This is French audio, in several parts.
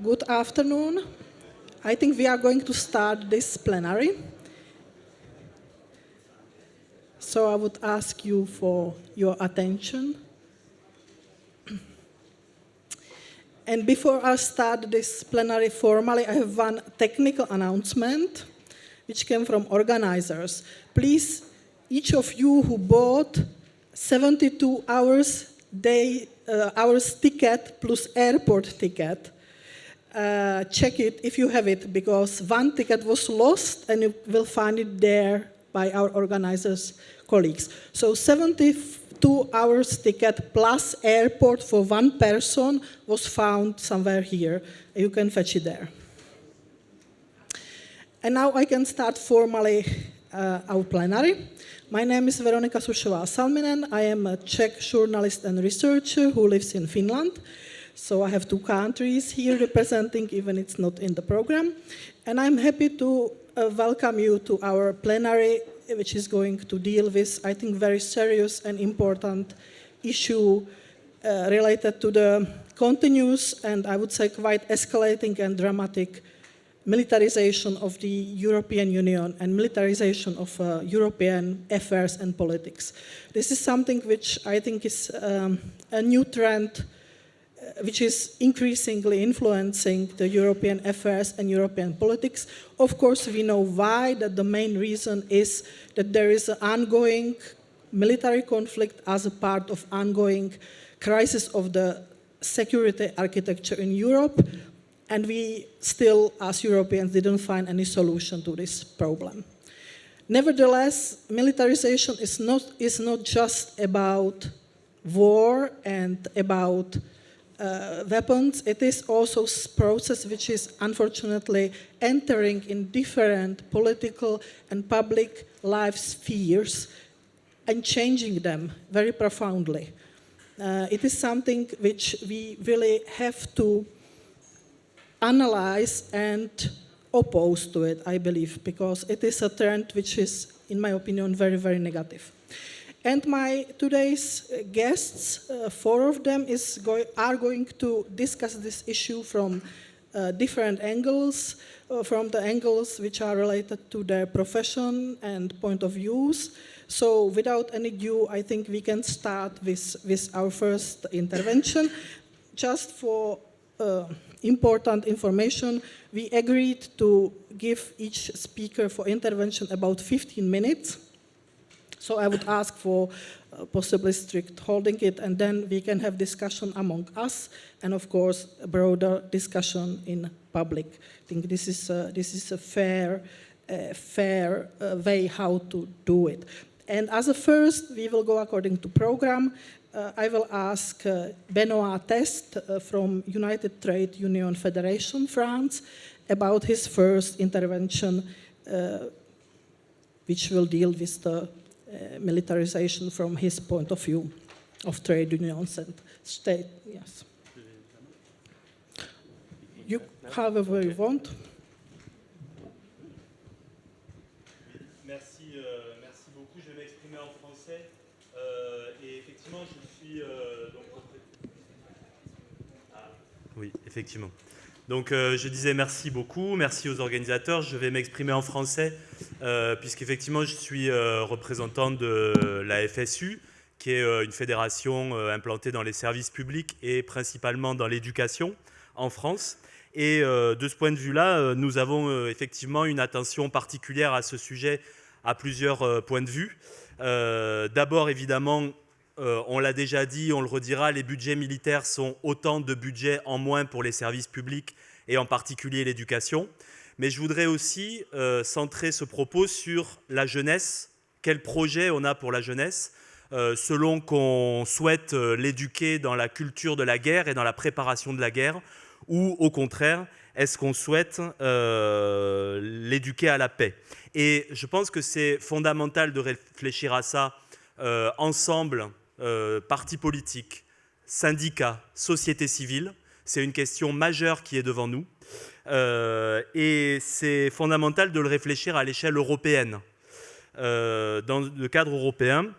Good afternoon. I think we are going to start this plenary. So I would ask you for your attention. And before I start this plenary formally, I have one technical announcement which came from organizers. Please, each of you who bought 72 hours ticket plus airport ticket, check it if you have it, because one ticket was lost and you will find it there by our organizers' colleagues. So 72 hours ticket plus airport for one person was found somewhere here. You can fetch it there. And now I can start formally our plenary. My name is Veronika Sušová-Salminen. I am a Czech journalist and researcher who lives in Finland. So I have two countries here representing, even it's not in the program. And I'm happy to welcome you to our plenary, which is going to deal with, I think, very serious and important issue related to the continuous and, I would say, quite escalating and dramatic militarization of the European Union and militarization of European affairs and politics. This is something which I think is a new trend which is increasingly influencing the European affairs and European politics. Of course, we know why, that the main reason is that there is an ongoing military conflict as a part of ongoing crisis of the security architecture in Europe, and we still, as Europeans, didn't find any solution to this problem. Nevertheless, militarization is not just about war and about weapons. It is also a process which is unfortunately entering in different political and public life spheres and changing them very profoundly. It is something which we really have to analyze and oppose to it, I believe, because it is a trend which is, in my opinion, very, very negative. And my today's guests, four of them, are going to discuss this issue from different angles, from the angles which are related to their profession and point of views. So without any ado, I think we can start with our first intervention. Just for important information, we agreed to give each speaker for intervention about 15 minutes. So I would ask for possibly strict holding it, and then we can have discussion among us, and of course, a broader discussion in public. I think this is a fair way how to do it. And as a first, we will go according to program. I will ask Benoit Test from United Trade Union Federation, France, about his first intervention, which will deal with the militarization from his point of view of trade unions and state. Yes. You, however you want. Merci beaucoup. Je vais m'exprimer en français. Et effectivement, je suis Oui, effectivement. Donc, je disais merci beaucoup, merci aux organisateurs. Je vais m'exprimer en français, puisqu'effectivement, je suis représentant de la FSU, qui est une fédération implantée dans les services publics et principalement dans l'éducation en France. Et de ce point de vue-là, nous avons effectivement une attention particulière à ce sujet à plusieurs points de vue. D'abord, évidemment, on l'a déjà dit, on le redira, les budgets militaires sont autant de budgets en moins pour les services publics et en particulier l'éducation. Mais je voudrais aussi centrer ce propos sur la jeunesse. Quel projet on a pour la jeunesse, selon qu'on souhaite l'éduquer dans la culture de la guerre et dans la préparation de la guerre, ou au contraire, est-ce qu'on souhaite l'éduquer à la paix? Et je pense que c'est fondamental de réfléchir à ça ensemble, partis politiques, syndicats, société civile. C'est une question majeure qui est devant nous. Et c'est fondamental de le réfléchir à l'échelle européenne. Dans le cadre européen,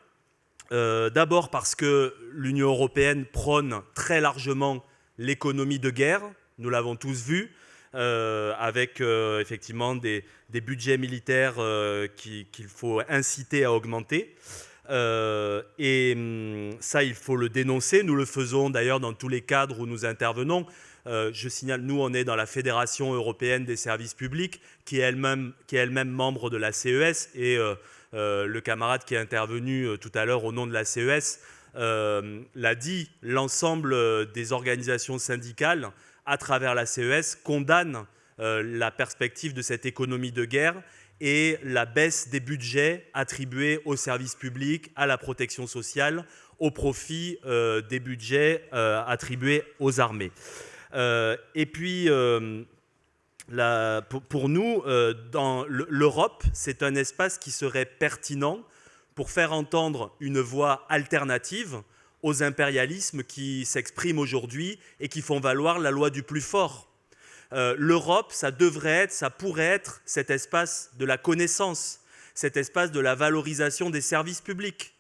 d'abord parce que l'Union européenne prône très largement l'économie de guerre, nous l'avons tous vu, avec effectivement des budgets militaires qu'il faut inciter à augmenter. Ça, il faut le dénoncer. Nous le faisons d'ailleurs dans tous les cadres où nous intervenons. Je signale, nous, on est dans la Fédération européenne des services publics, qui est elle-même membre de la CES, et le camarade qui est intervenu tout à l'heure au nom de la CES l'a dit, l'ensemble des organisations syndicales, à travers la CES, condamnent la perspective de cette économie de guerre et la baisse des budgets attribués aux services publics, à la protection sociale, au profit des budgets attribués aux armées. Et puis, pour nous, dans l'Europe, c'est un espace qui serait pertinent pour faire entendre une voix alternative aux impérialismes qui s'expriment aujourd'hui et qui font valoir la loi du plus fort. L'Europe, ça pourrait être cet espace de la connaissance, cet espace de la valorisation des services publics,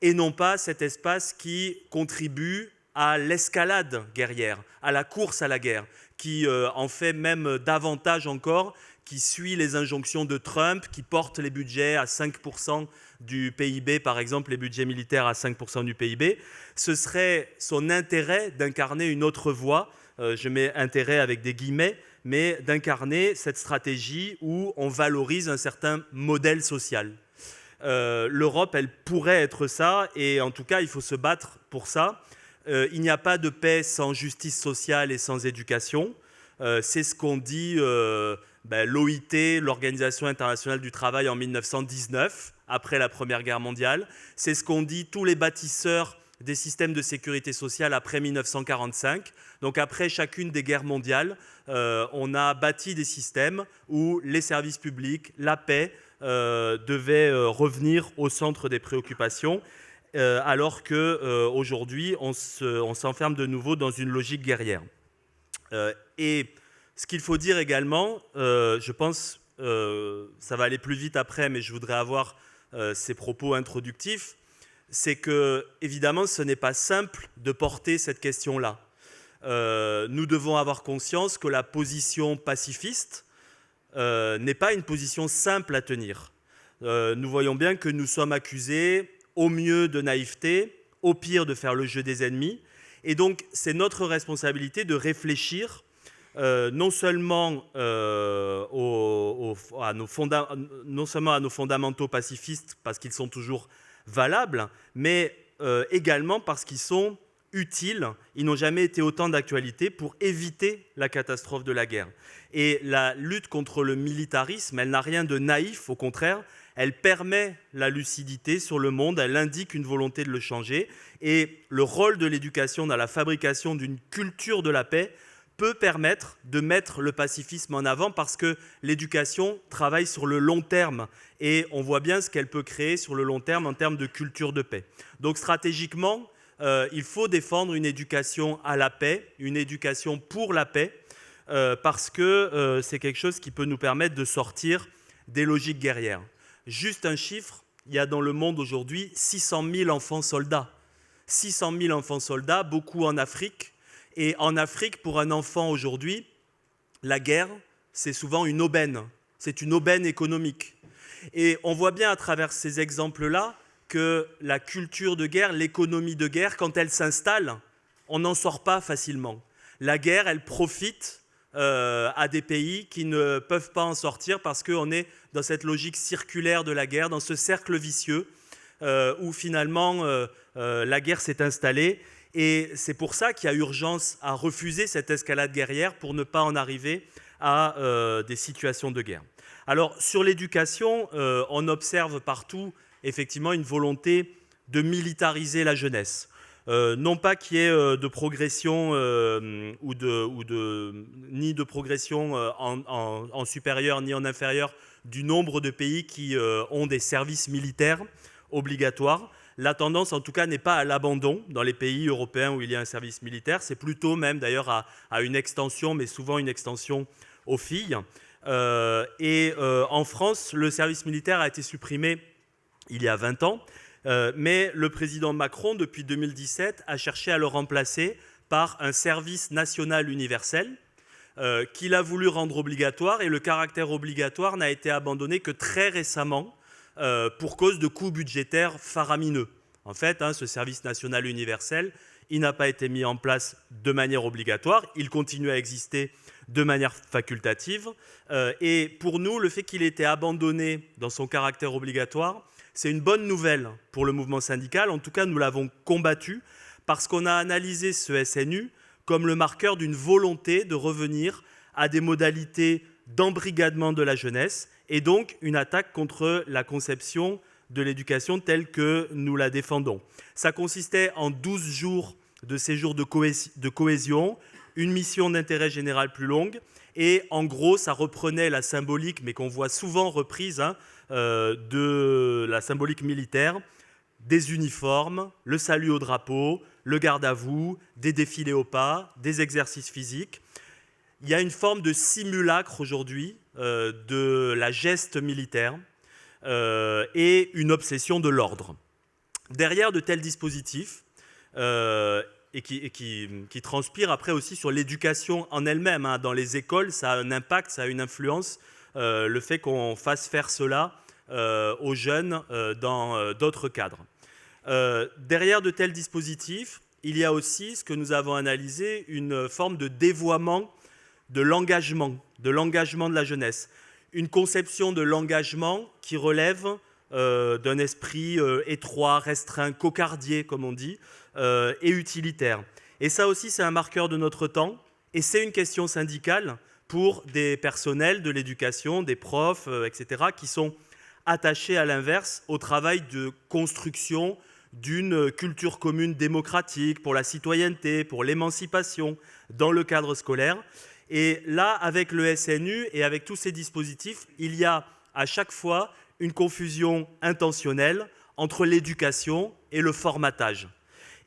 et non pas cet espace qui contribue à l'escalade guerrière, à la course à la guerre, qui en fait même davantage encore, qui suit les injonctions de Trump, qui porte les budgets à 5% du PIB, par exemple les budgets militaires à 5% du PIB. Ce serait son intérêt d'incarner une autre voie, je mets intérêt avec des guillemets, mais d'incarner cette stratégie où on valorise un certain modèle social. L'Europe, elle pourrait être ça, et en tout cas, il faut se battre pour ça. Il n'y a pas de paix sans justice sociale et sans éducation. C'est ce qu'ont dit l'OIT, l'Organisation internationale du travail, en 1919, après la Première Guerre mondiale. C'est ce qu'ont dit tous les bâtisseurs des systèmes de sécurité sociale après 1945. Donc après chacune des guerres mondiales, on a bâti des systèmes où les services publics, la paix, devaient revenir au centre des préoccupations, alors qu'aujourd'hui, on s'enferme de nouveau dans une logique guerrière. Et ce qu'il faut dire également, je pense, ça va aller plus vite après, mais je voudrais avoir ces propos introductifs, c'est que, évidemment, ce n'est pas simple de porter cette question-là. Nous devons avoir conscience que la position pacifiste n'est pas une position simple à tenir. Nous voyons bien que nous sommes accusés, au mieux de naïveté, au pire de faire le jeu des ennemis. Et donc, c'est notre responsabilité de réfléchir non seulement à nos fondamentaux pacifistes, parce qu'ils sont toujours valables, mais également parce qu'ils sont utiles. Ils n'ont jamais été autant d'actualité pour éviter la catastrophe de la guerre. Et la lutte contre le militarisme, elle n'a rien de naïf, au contraire, elle permet la lucidité sur le monde, elle indique une volonté de le changer. Et le rôle de l'éducation dans la fabrication d'une culture de la paix peut permettre de mettre le pacifisme en avant, parce que l'éducation travaille sur le long terme et on voit bien ce qu'elle peut créer sur le long terme en termes de culture de paix. Donc stratégiquement, il faut défendre une éducation à la paix, une éducation pour la paix, parce que c'est quelque chose qui peut nous permettre de sortir des logiques guerrières. Juste un chiffre, il y a dans le monde aujourd'hui 600 000 enfants soldats. 600 000 enfants soldats, beaucoup en Afrique. Et en Afrique, pour un enfant aujourd'hui, la guerre, c'est souvent une aubaine. C'est une aubaine économique. Et on voit bien à travers ces exemples-là que la culture de guerre, l'économie de guerre, quand elle s'installe, on n'en sort pas facilement. La guerre, elle profite à des pays qui ne peuvent pas en sortir parce qu'on est dans cette logique circulaire de la guerre, dans ce cercle vicieux où finalement la guerre s'est installée. Et c'est pour ça qu'il y a urgence à refuser cette escalade guerrière pour ne pas en arriver à des situations de guerre. Alors sur l'éducation, on observe partout effectivement une volonté de militariser la jeunesse. Non pas qu'il y ait de progression ni de progression en supérieur ni en inférieur du nombre de pays qui ont des services militaires obligatoires. La tendance, en tout cas, n'est pas à l'abandon dans les pays européens où il y a un service militaire. C'est plutôt même, d'ailleurs, à une extension, mais souvent une extension aux filles. En France, le service militaire a été supprimé il y a 20 ans. Mais le président Macron, depuis 2017, a cherché à le remplacer par un service national universel qu'il a voulu rendre obligatoire, et le caractère obligatoire n'a été abandonné que très récemment pour cause de coûts budgétaires faramineux. En fait, ce service national universel, il n'a pas été mis en place de manière obligatoire, il continue à exister de manière facultative. Et pour nous, le fait qu'il ait été abandonné dans son caractère obligatoire, c'est une bonne nouvelle pour le mouvement syndical. En tout cas, nous l'avons combattu parce qu'on a analysé ce SNU comme le marqueur d'une volonté de revenir à des modalités d'embrigadement de la jeunesse et donc une attaque contre la conception de l'éducation telle que nous la défendons. Ça consistait en 12 jours de séjour de cohésion, une mission d'intérêt général plus longue, et en gros, ça reprenait la symbolique, mais qu'on voit souvent reprise, de la symbolique militaire, des uniformes, le salut au drapeau, le garde à vous, des défilés au pas, des exercices physiques. Il y a une forme de simulacre aujourd'hui de la geste militaire et une obsession de l'ordre. Derrière de tels dispositifs, et qui transpirent après aussi sur l'éducation en elle-même, dans les écoles, ça a un impact, ça a une influence, le fait qu'on fasse faire cela aux jeunes dans d'autres cadres. Derrière de tels dispositifs, il y a aussi ce que nous avons analysé, une forme de dévoiement de l'engagement de la jeunesse. Une conception de l'engagement qui relève d'un esprit étroit, restreint, cocardier, comme on dit, et utilitaire. Et ça aussi, c'est un marqueur de notre temps, et c'est une question syndicale pour des personnels de l'éducation, des profs, etc., qui sont attachés à l'inverse au travail de construction d'une culture commune démocratique, pour la citoyenneté, pour l'émancipation dans le cadre scolaire. Et là, avec le SNU et avec tous ces dispositifs, il y a à chaque fois une confusion intentionnelle entre l'éducation et le formatage.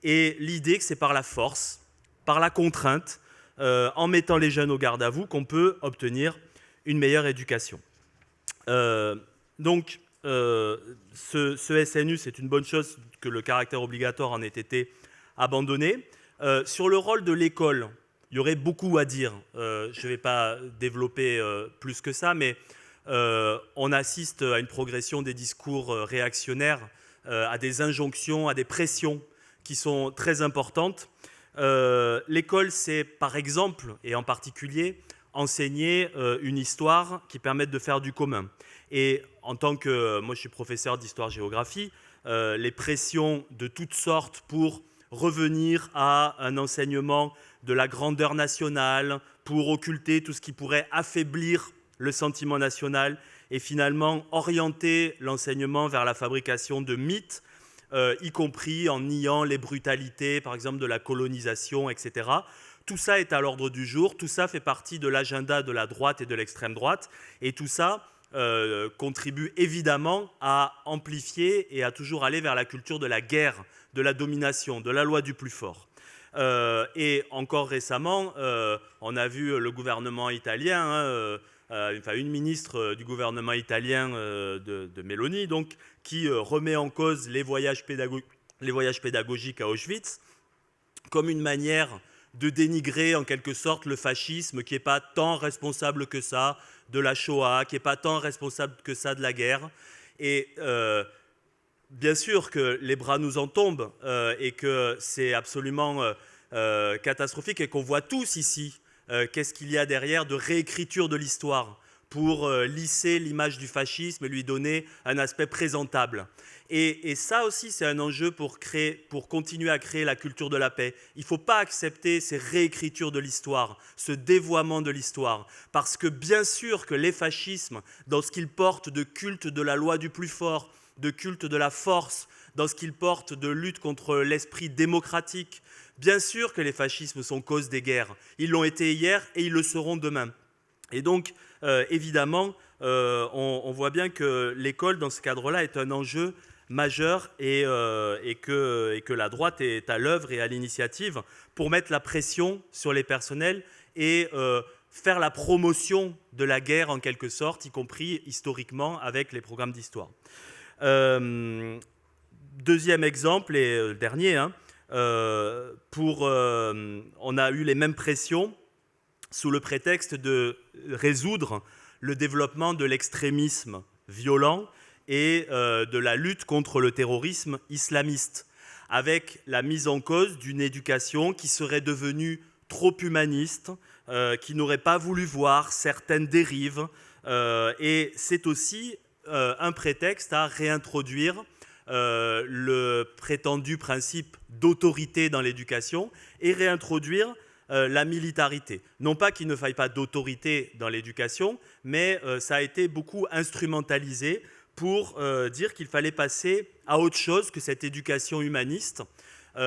Et l'idée que c'est par la force, par la contrainte, en mettant les jeunes au garde à vous, qu'on peut obtenir une meilleure éducation. Donc, ce SNU, c'est une bonne chose que le caractère obligatoire en ait été abandonné. Sur le rôle de l'école, il y aurait beaucoup à dire. Je ne vais pas développer plus que ça, mais on assiste à une progression des discours réactionnaires, à des injonctions, à des pressions qui sont très importantes. L'école, c'est par exemple, et en particulier, enseigner une histoire qui permette de faire du commun. Et en tant que, moi je suis professeur d'histoire-géographie, les pressions de toutes sortes pour revenir à un enseignement de la grandeur nationale, pour occulter tout ce qui pourrait affaiblir le sentiment national et finalement orienter l'enseignement vers la fabrication de mythes, y compris en niant les brutalités, par exemple, de la colonisation, etc. Tout ça est à l'ordre du jour, tout ça fait partie de l'agenda de la droite et de l'extrême droite, et tout ça contribue évidemment à amplifier et à toujours aller vers la culture de la guerre, de la domination, de la loi du plus fort. Et encore récemment, on a vu le gouvernement italien, une ministre du gouvernement italien de Meloni, donc, qui remet en cause les voyages pédagogiques à Auschwitz comme une manière de dénigrer en quelque sorte le fascisme qui n'est pas tant responsable que ça de la Shoah, qui n'est pas tant responsable que ça de la guerre. Et bien sûr que les bras nous en tombent et que c'est absolument catastrophique et qu'on voit tous ici qu'est-ce qu'il y a derrière de réécriture de l'histoire pour lisser l'image du fascisme et lui donner un aspect présentable. Et ça aussi, c'est un enjeu pour continuer à créer la culture de la paix. Il ne faut pas accepter ces réécritures de l'histoire, ce dévoiement de l'histoire, parce que bien sûr que les fascismes, dans ce qu'ils portent de culte de la loi du plus fort, de culte de la force, dans ce qu'ils portent de lutte contre l'esprit démocratique, bien sûr que les fascismes sont cause des guerres. Ils l'ont été hier et ils le seront demain. Et donc, évidemment, on voit bien que l'école, dans ce cadre-là, est un enjeu majeur et que la droite est à l'œuvre et à l'initiative pour mettre la pression sur les personnels et faire la promotion de la guerre, en quelque sorte, y compris historiquement avec les programmes d'histoire. Deuxième exemple, et dernier, on a eu les mêmes pressions sous le prétexte de résoudre le développement de l'extrémisme violent et de la lutte contre le terrorisme islamiste, avec la mise en cause d'une éducation qui serait devenue trop humaniste, qui n'aurait pas voulu voir certaines dérives. Et c'est aussi un prétexte à réintroduire le prétendu principe d'autorité dans l'éducation et réintroduire la militarité. Non pas qu'il ne faille pas d'autorité dans l'éducation, mais ça a été beaucoup instrumentalisé pour dire qu'il fallait passer à autre chose que cette éducation humaniste. Je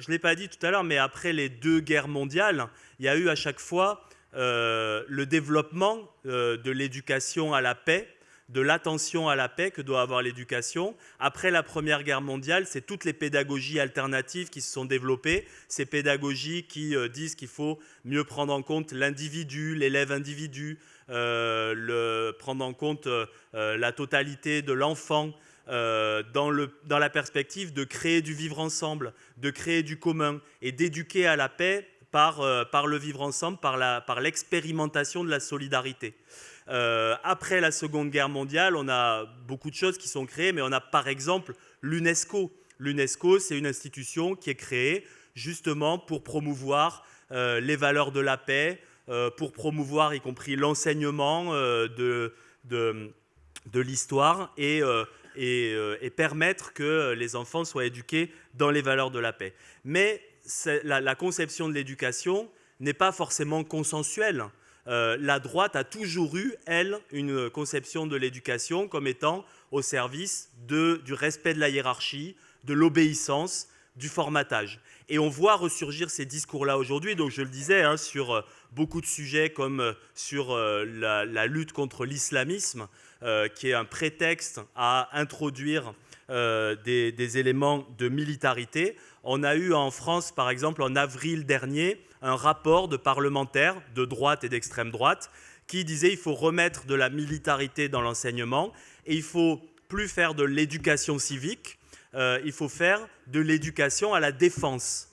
ne l'ai pas dit tout à l'heure, mais après les 2 guerres mondiales, il y a eu à chaque fois le développement de l'éducation à la paix, de l'attention à la paix que doit avoir l'éducation. Après la Première Guerre mondiale, c'est toutes les pédagogies alternatives qui se sont développées, ces pédagogies qui disent qu'il faut mieux prendre en compte l'individu, l'élève individu, prendre en compte la totalité de l'enfant, dans la perspective de créer du vivre ensemble, de créer du commun et d'éduquer à la paix par le vivre ensemble, par l'expérimentation de la solidarité. Après la Seconde Guerre mondiale, on a beaucoup de choses qui sont créées, mais on a par exemple l'UNESCO. L'UNESCO, c'est une institution qui est créée justement pour promouvoir les valeurs de la paix, pour promouvoir y compris l'enseignement de l'histoire et permettre que les enfants soient éduqués dans les valeurs de la paix. Mais la conception de l'éducation n'est pas forcément consensuelle. La droite a toujours eu, elle, une conception de l'éducation comme étant au service du respect de la hiérarchie, de l'obéissance, du formatage. Et on voit ressurgir ces discours-là aujourd'hui, donc je le disais, sur beaucoup de sujets comme sur la lutte contre l'islamisme, qui est un prétexte à introduire des éléments de militarité. On a eu en France, par exemple, en avril dernier, un rapport de parlementaires de droite et d'extrême droite qui disait qu'il faut remettre de la militarité dans l'enseignement et il ne faut plus faire de l'éducation civique, il faut faire de l'éducation à la défense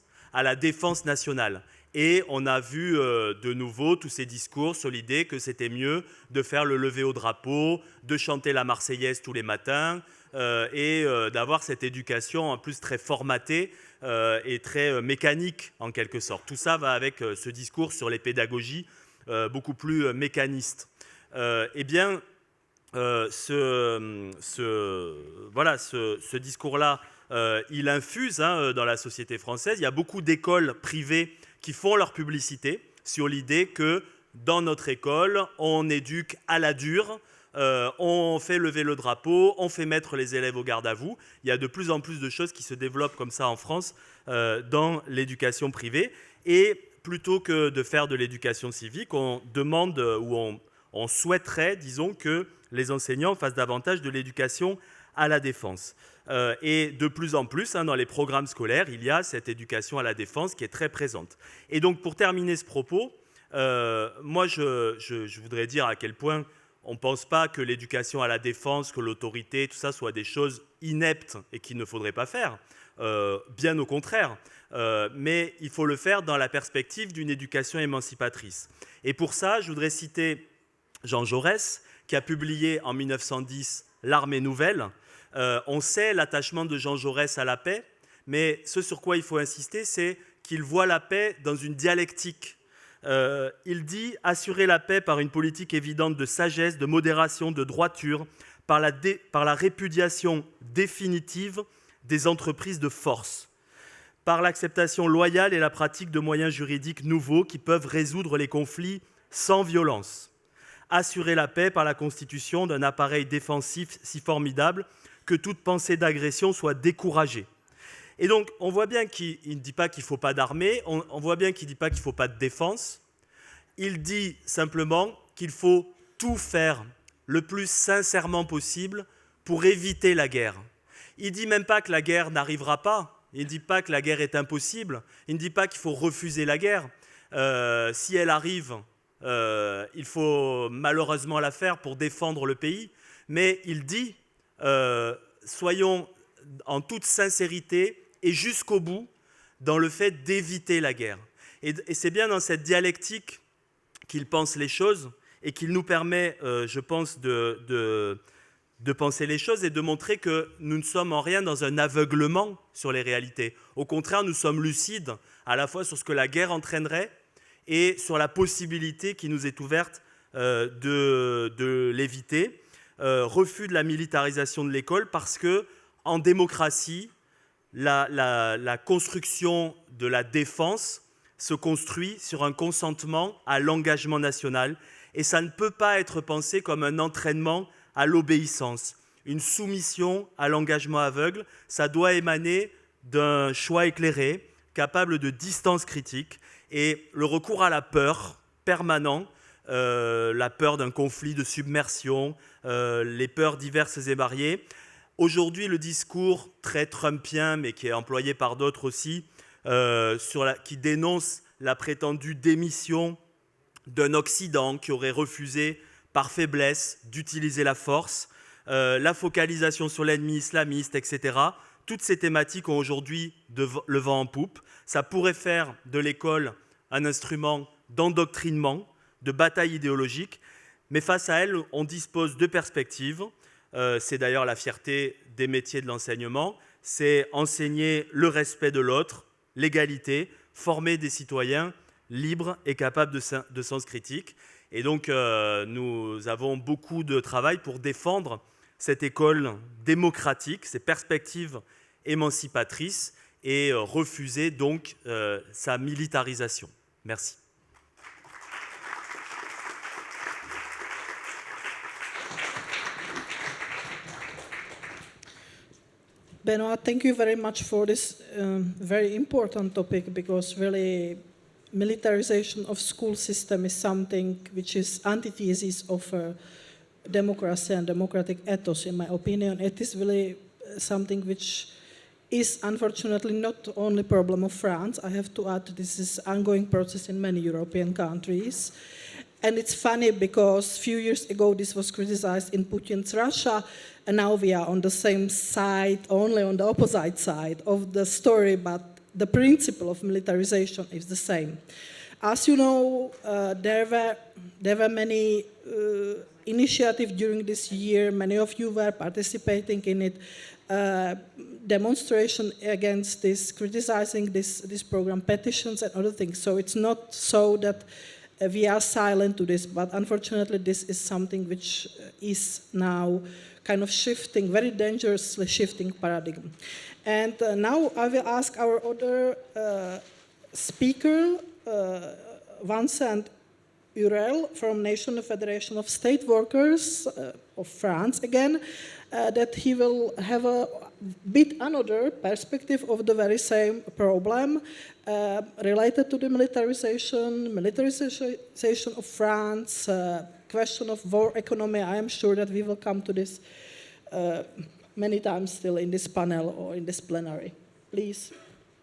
nationale. Et on a vu de nouveau tous ces discours sur l'idée que c'était mieux de faire le lever au drapeau, de chanter la Marseillaise tous les matins et d'avoir cette éducation en plus très formatée et très mécanique en quelque sorte. Tout ça va avec ce discours sur les pédagogies beaucoup plus mécanistes. Eh bien, ce discours-là, il infuse dans la société française. Il y a beaucoup d'écoles privées qui font leur publicité sur l'idée que dans notre école, on éduque à la dure, on fait lever le drapeau, on fait mettre les élèves au garde à vous. Il y a de plus en plus de choses qui se développent comme ça en France dans l'éducation privée. Et plutôt que de faire de l'éducation civique, on demande ou on souhaiterait, disons, que les enseignants fassent davantage de l'éducation à la défense. Et de plus en plus, dans les programmes scolaires, il y a cette éducation à la défense qui est très présente. Et donc, pour terminer ce propos, moi, je voudrais dire à quel point on ne pense pas que l'éducation à la défense, que l'autorité, tout ça, soient des choses ineptes et qu'il ne faudrait pas faire. Bien au contraire. Mais il faut le faire dans la perspective d'une éducation émancipatrice. Et pour ça, je voudrais citer Jean Jaurès, qui a publié en 1910 « L'Armée nouvelle ». On sait l'attachement de Jean Jaurès à la paix, mais ce sur quoi il faut insister, c'est qu'il voit la paix dans une dialectique. Il dit « assurer la paix par une politique évidente de sagesse, de modération, de droiture, par la répudiation définitive des entreprises de force, par l'acceptation loyale et la pratique de moyens juridiques nouveaux qui peuvent résoudre les conflits sans violence. Assurer la paix par la constitution d'un appareil défensif si formidable que toute pensée d'agression soit découragée. » Et donc, on voit bien qu'il ne dit pas qu'il ne faut pas d'armée, on voit bien qu'il ne dit pas qu'il ne faut pas de défense. Il dit simplement qu'il faut tout faire le plus sincèrement possible pour éviter la guerre. Il ne dit même pas que la guerre n'arrivera pas, il ne dit pas que la guerre est impossible, il ne dit pas qu'il faut refuser la guerre. Si elle arrive, il faut malheureusement la faire pour défendre le pays, mais il dit soyons en toute sincérité et jusqu'au bout dans le fait d'éviter la guerre. Et c'est bien dans cette dialectique qu'il pense les choses et qu'il nous permet, je pense, de penser les choses et de montrer que nous ne sommes en rien dans un aveuglement sur les réalités. Au contraire, nous sommes lucides à la fois sur ce que la guerre entraînerait et sur la possibilité qui nous est ouverte de l'éviter. Refus de la militarisation de l'école parce que, en démocratie, la construction de la défense se construit sur un consentement à l'engagement national et ça ne peut pas être pensé comme un entraînement à l'obéissance, une soumission à l'engagement aveugle. Ça doit émaner d'un choix éclairé, capable de distance critique, et le recours à la peur permanent, la peur d'un conflit de submersion, les peurs diverses et variées. Aujourd'hui, le discours très trumpien, mais qui est employé par d'autres aussi, qui dénonce la prétendue démission d'un Occident qui aurait refusé par faiblesse d'utiliser la force, la focalisation sur l'ennemi islamiste, etc. Toutes ces thématiques ont aujourd'hui le vent en poupe. Ça pourrait faire de l'école un instrument d'endoctrinement, de bataille idéologique, mais face à elle, on dispose de perspectives. C'est d'ailleurs la fierté des métiers de l'enseignement, c'est enseigner le respect de l'autre, l'égalité, former des citoyens libres et capables de sens critique. Et donc, nous avons beaucoup de travail pour défendre cette école démocratique, ses perspectives émancipatrices et refuser donc sa militarisation. Merci. Benoit, thank you very much for this very important topic, because really militarization of school system is something which is antithesis of democracy and democratic ethos, in my opinion. It is really something which is unfortunately not only problem of France. I have to add this is ongoing process in many European countries. And it's funny because a few years ago this was criticized in Putin's Russia, and now we are on the same side, only on the opposite side of the story, but the principle of militarization is the same. As you know, there were many initiatives during this year. Many of you were participating in it. Demonstration against this, criticizing this program, petitions and other things. So it's not so that we are silent to this, but unfortunately this is something which is now kind of shifting, very dangerously shifting paradigm. And now I will ask our other speaker, Vincent Hurel from National Federation of State Workers of France again, that he will have a bit another perspective of the very same problem related to the militarization of France, question of war economy. I am sure that we will come to this many times still in this panel or in this plenary. Please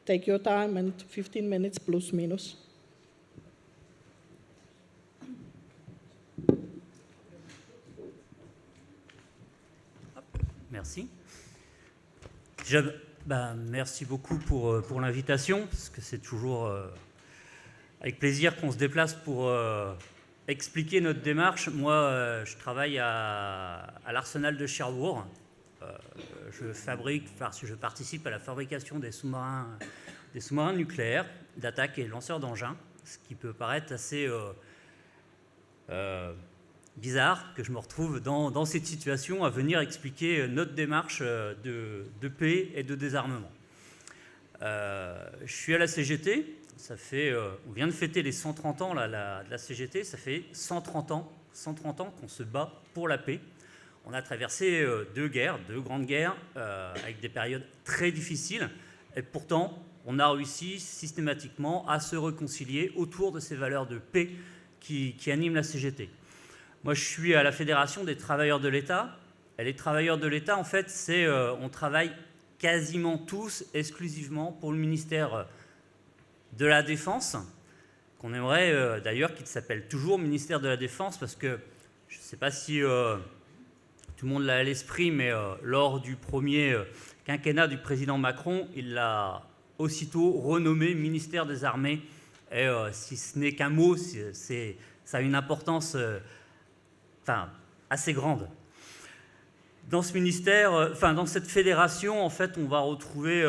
take your time, and 15 minutes plus minus. Merci. Merci beaucoup pour l'invitation, parce que c'est toujours avec plaisir qu'on se déplace pour expliquer notre démarche. Moi, je travaille à l'Arsenal de Cherbourg. Je participe à la fabrication des sous-marins nucléaires d'attaque et lanceurs d'engins, ce qui peut paraître assez bizarre que je me retrouve dans cette situation à venir expliquer notre démarche de paix et de désarmement. Je suis à la CGT, on vient de fêter les 130 ans de la CGT, ça fait 130 ans qu'on se bat pour la paix. On a traversé deux grandes guerres, avec des périodes très difficiles, et pourtant on a réussi systématiquement à se réconcilier autour de ces valeurs de paix qui animent la CGT. Moi, je suis à la Fédération des travailleurs de l'État. Et les travailleurs de l'État, en fait, on travaille quasiment tous exclusivement pour le ministère de la Défense, qu'on aimerait d'ailleurs qu'il s'appelle toujours ministère de la Défense, parce que je ne sais pas si tout le monde l'a à l'esprit, mais lors du premier quinquennat du président Macron, il l'a aussitôt renommé ministère des Armées. Et si ce n'est qu'un mot, c'est ça a une importance assez grande. Dans ce ministère, dans cette fédération, en fait, on va retrouver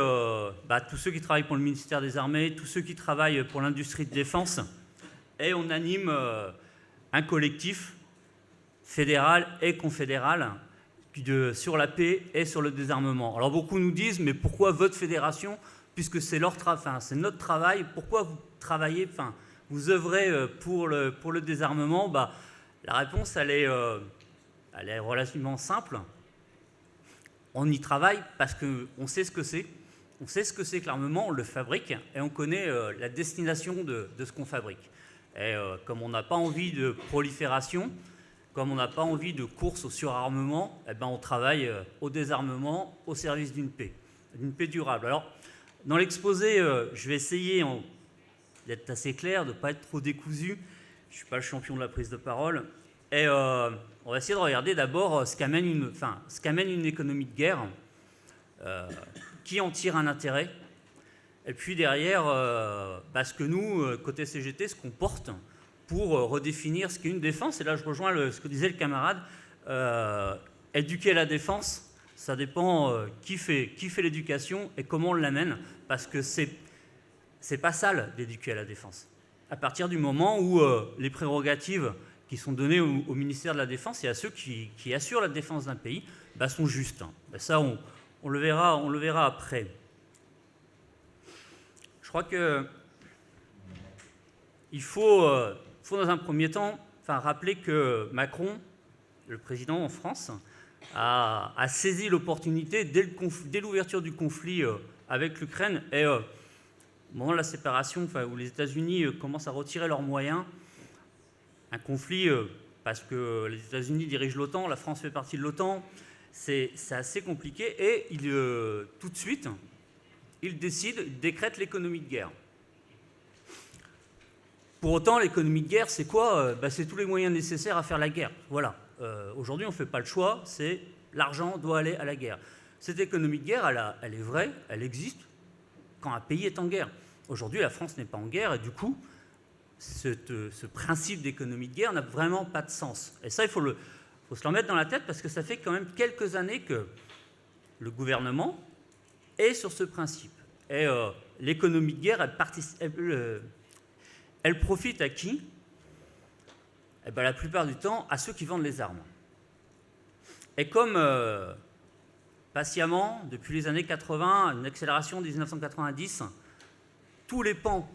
tous ceux qui travaillent pour le ministère des Armées, tous ceux qui travaillent pour l'industrie de défense, et on anime un collectif fédéral et confédéral sur la paix et sur le désarmement. Alors beaucoup nous disent, mais pourquoi votre fédération, puisque c'est c'est notre travail, pourquoi vous travaillez, vous œuvrez pour le désarmement? La réponse, elle est relativement simple. On y travaille parce qu'on sait ce que c'est. On sait ce que c'est que l'armement, on le fabrique et on connaît la destination de ce qu'on fabrique. Et comme on n'a pas envie de prolifération, comme on n'a pas envie de course au surarmement, on travaille au désarmement, au service d'une paix durable. Alors, dans l'exposé, je vais essayer d'être assez clair, de ne pas être trop décousu. Je ne suis pas le champion de la prise de parole. Et on va essayer de regarder d'abord ce qu'amène une économie de guerre, qui en tire un intérêt, et puis derrière, ce que nous, côté CGT, ce qu'on porte pour redéfinir ce qu'est une défense. Et là, je rejoins ce que disait le camarade, éduquer la défense, ça dépend qui fait l'éducation et comment on l'amène, parce que c'est pas sale d'éduquer à la défense. À partir du moment où les prérogatives qui sont données au ministère de la Défense et à ceux qui assurent la défense d'un pays sont justes. Ça, on le verra après. Je crois qu'il faut dans un premier temps rappeler que Macron, le président en France, a saisi l'opportunité dès l'ouverture du conflit avec l'Ukraine et au moment de la séparation, où les États-Unis commencent à retirer leurs moyens. Un conflit parce que les États-Unis dirigent l'OTAN, la France fait partie de l'OTAN, c'est assez compliqué et tout de suite, il décrète l'économie de guerre. Pour autant, l'économie de guerre, c'est quoi? C'est tous les moyens nécessaires à faire la guerre. Voilà. Aujourd'hui, on ne fait pas le choix, c'est l'argent doit aller à la guerre. Cette économie de guerre, elle est vraie, elle existe quand un pays est en guerre. Aujourd'hui, la France n'est pas en guerre et du coup, ce principe d'économie de guerre n'a vraiment pas de sens. Et ça, il faut se le remettre dans la tête parce que ça fait quand même quelques années que le gouvernement est sur ce principe. Et l'économie de guerre, elle profite à qui? La plupart du temps, à ceux qui vendent les armes. Et comme patiemment, depuis les années 80, une accélération de 1990, tous les pans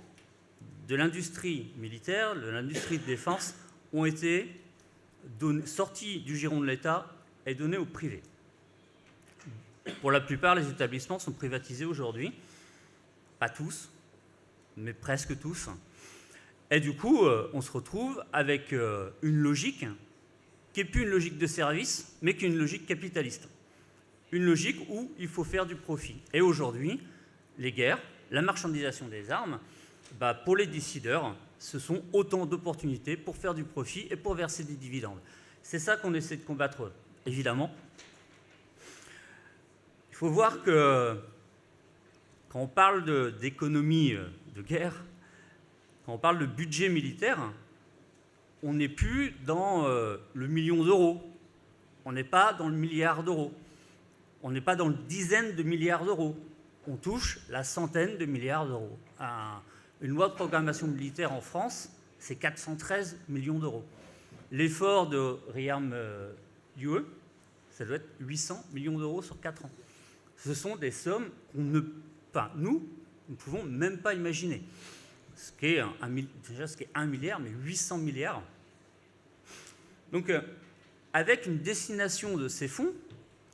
de l'industrie militaire, de l'industrie de défense, ont été sortis du giron de l'État et donnés au privé. Pour la plupart, les établissements sont privatisés aujourd'hui. Pas tous, mais presque tous. Et du coup, on se retrouve avec une logique qui n'est plus une logique de service, mais qui est une logique capitaliste. Une logique où il faut faire du profit. Et aujourd'hui, les guerres, la marchandisation des armes, pour les décideurs, ce sont autant d'opportunités pour faire du profit et pour verser des dividendes. C'est ça qu'on essaie de combattre, évidemment. Il faut voir que quand on parle d'économie de guerre, quand on parle de budget militaire, on n'est plus dans le million d'euros, on n'est pas dans le milliard d'euros, on n'est pas dans le dizaine de milliards d'euros, on touche la centaine de milliards d'euros. Une loi de programmation militaire en France, c'est 413 millions d'euros. L'effort de ReArm-UE, ça doit être 800 millions d'euros sur 4 ans. Ce sont des sommes qu'on nous ne pouvons même pas imaginer. Ce qui est ce qui est 1 milliard, mais 800 milliards. Donc, avec une destination de ces fonds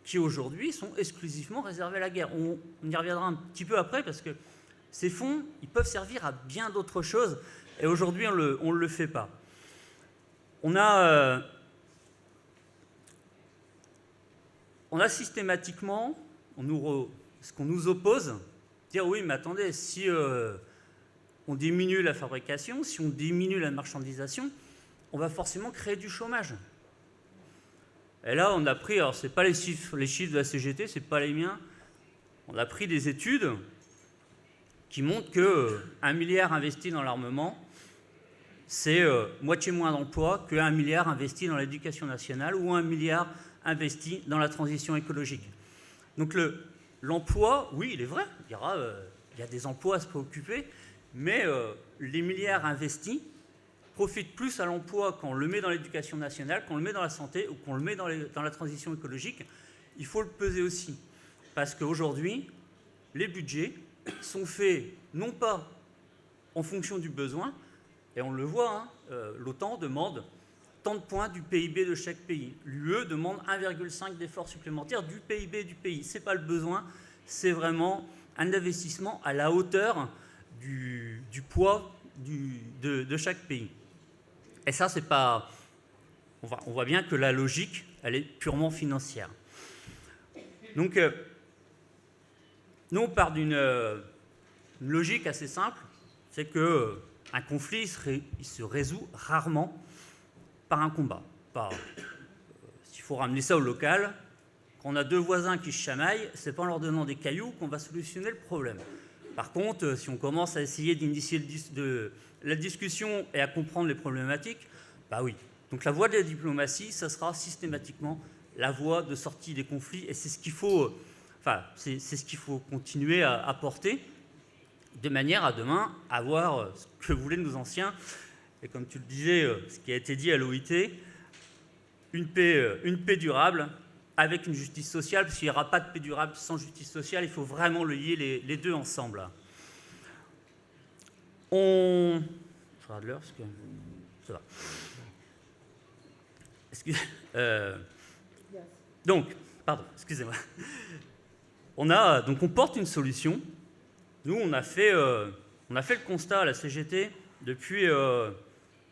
qui, aujourd'hui, sont exclusivement réservés à la guerre. On y reviendra un petit peu après, parce que ces fonds, ils peuvent servir à bien d'autres choses, et aujourd'hui, on ne le fait pas. On a systématiquement, ce qu'on nous oppose, dire oui, mais attendez, si on diminue la fabrication, si on diminue la marchandisation, on va forcément créer du chômage. Et là, on a pris, alors ce n'est pas les chiffres de la CGT, ce n'est pas les miens, on a pris des études qui montrent que 1 milliard investi dans l'armement, c'est moitié moins d'emplois que 1 milliard investi dans l'éducation nationale ou 1 milliard investi dans la transition écologique. Donc l'emploi, oui, il est vrai, il y a des emplois à se préoccuper, mais les milliards investis profitent plus à l'emploi quand on le met dans l'éducation nationale, qu'on le met dans la santé ou qu'on le met dans la transition écologique. Il faut le peser aussi, parce qu'aujourd'hui, les budgets sont faits non pas en fonction du besoin, et on le voit, l'OTAN demande tant de points du PIB de chaque pays. L'UE demande 1,5 d'efforts supplémentaires du PIB du pays. Ce n'est pas le besoin, c'est vraiment un investissement à la hauteur du poids de chaque pays. Et ça, c'est pas... On voit bien que la logique, elle est purement financière. Donc, nous, on part d'une logique assez simple, c'est qu'un conflit, il se résout rarement par un combat. S'il faut ramener ça au local, quand on a deux voisins qui se chamaillent, c'est pas en leur donnant des cailloux qu'on va solutionner le problème. Par contre, si on commence à essayer d'initier la discussion et à comprendre les problématiques, bah oui. Donc la voie de la diplomatie, ça sera systématiquement la voie de sortie des conflits, et c'est ce qu'il faut, c'est ce qu'il faut continuer à porter, de manière à demain avoir ce que voulaient nos anciens, et comme tu le disais, ce qui a été dit à l'OIT, une paix durable avec une justice sociale, parce qu'il n'y aura pas de paix durable sans justice sociale, il faut vraiment lier les deux ensemble. Je regarde l'heure, parce que ça va. Donc, pardon, excusez-moi. On porte une solution. Nous, on a fait le constat à la CGT depuis, je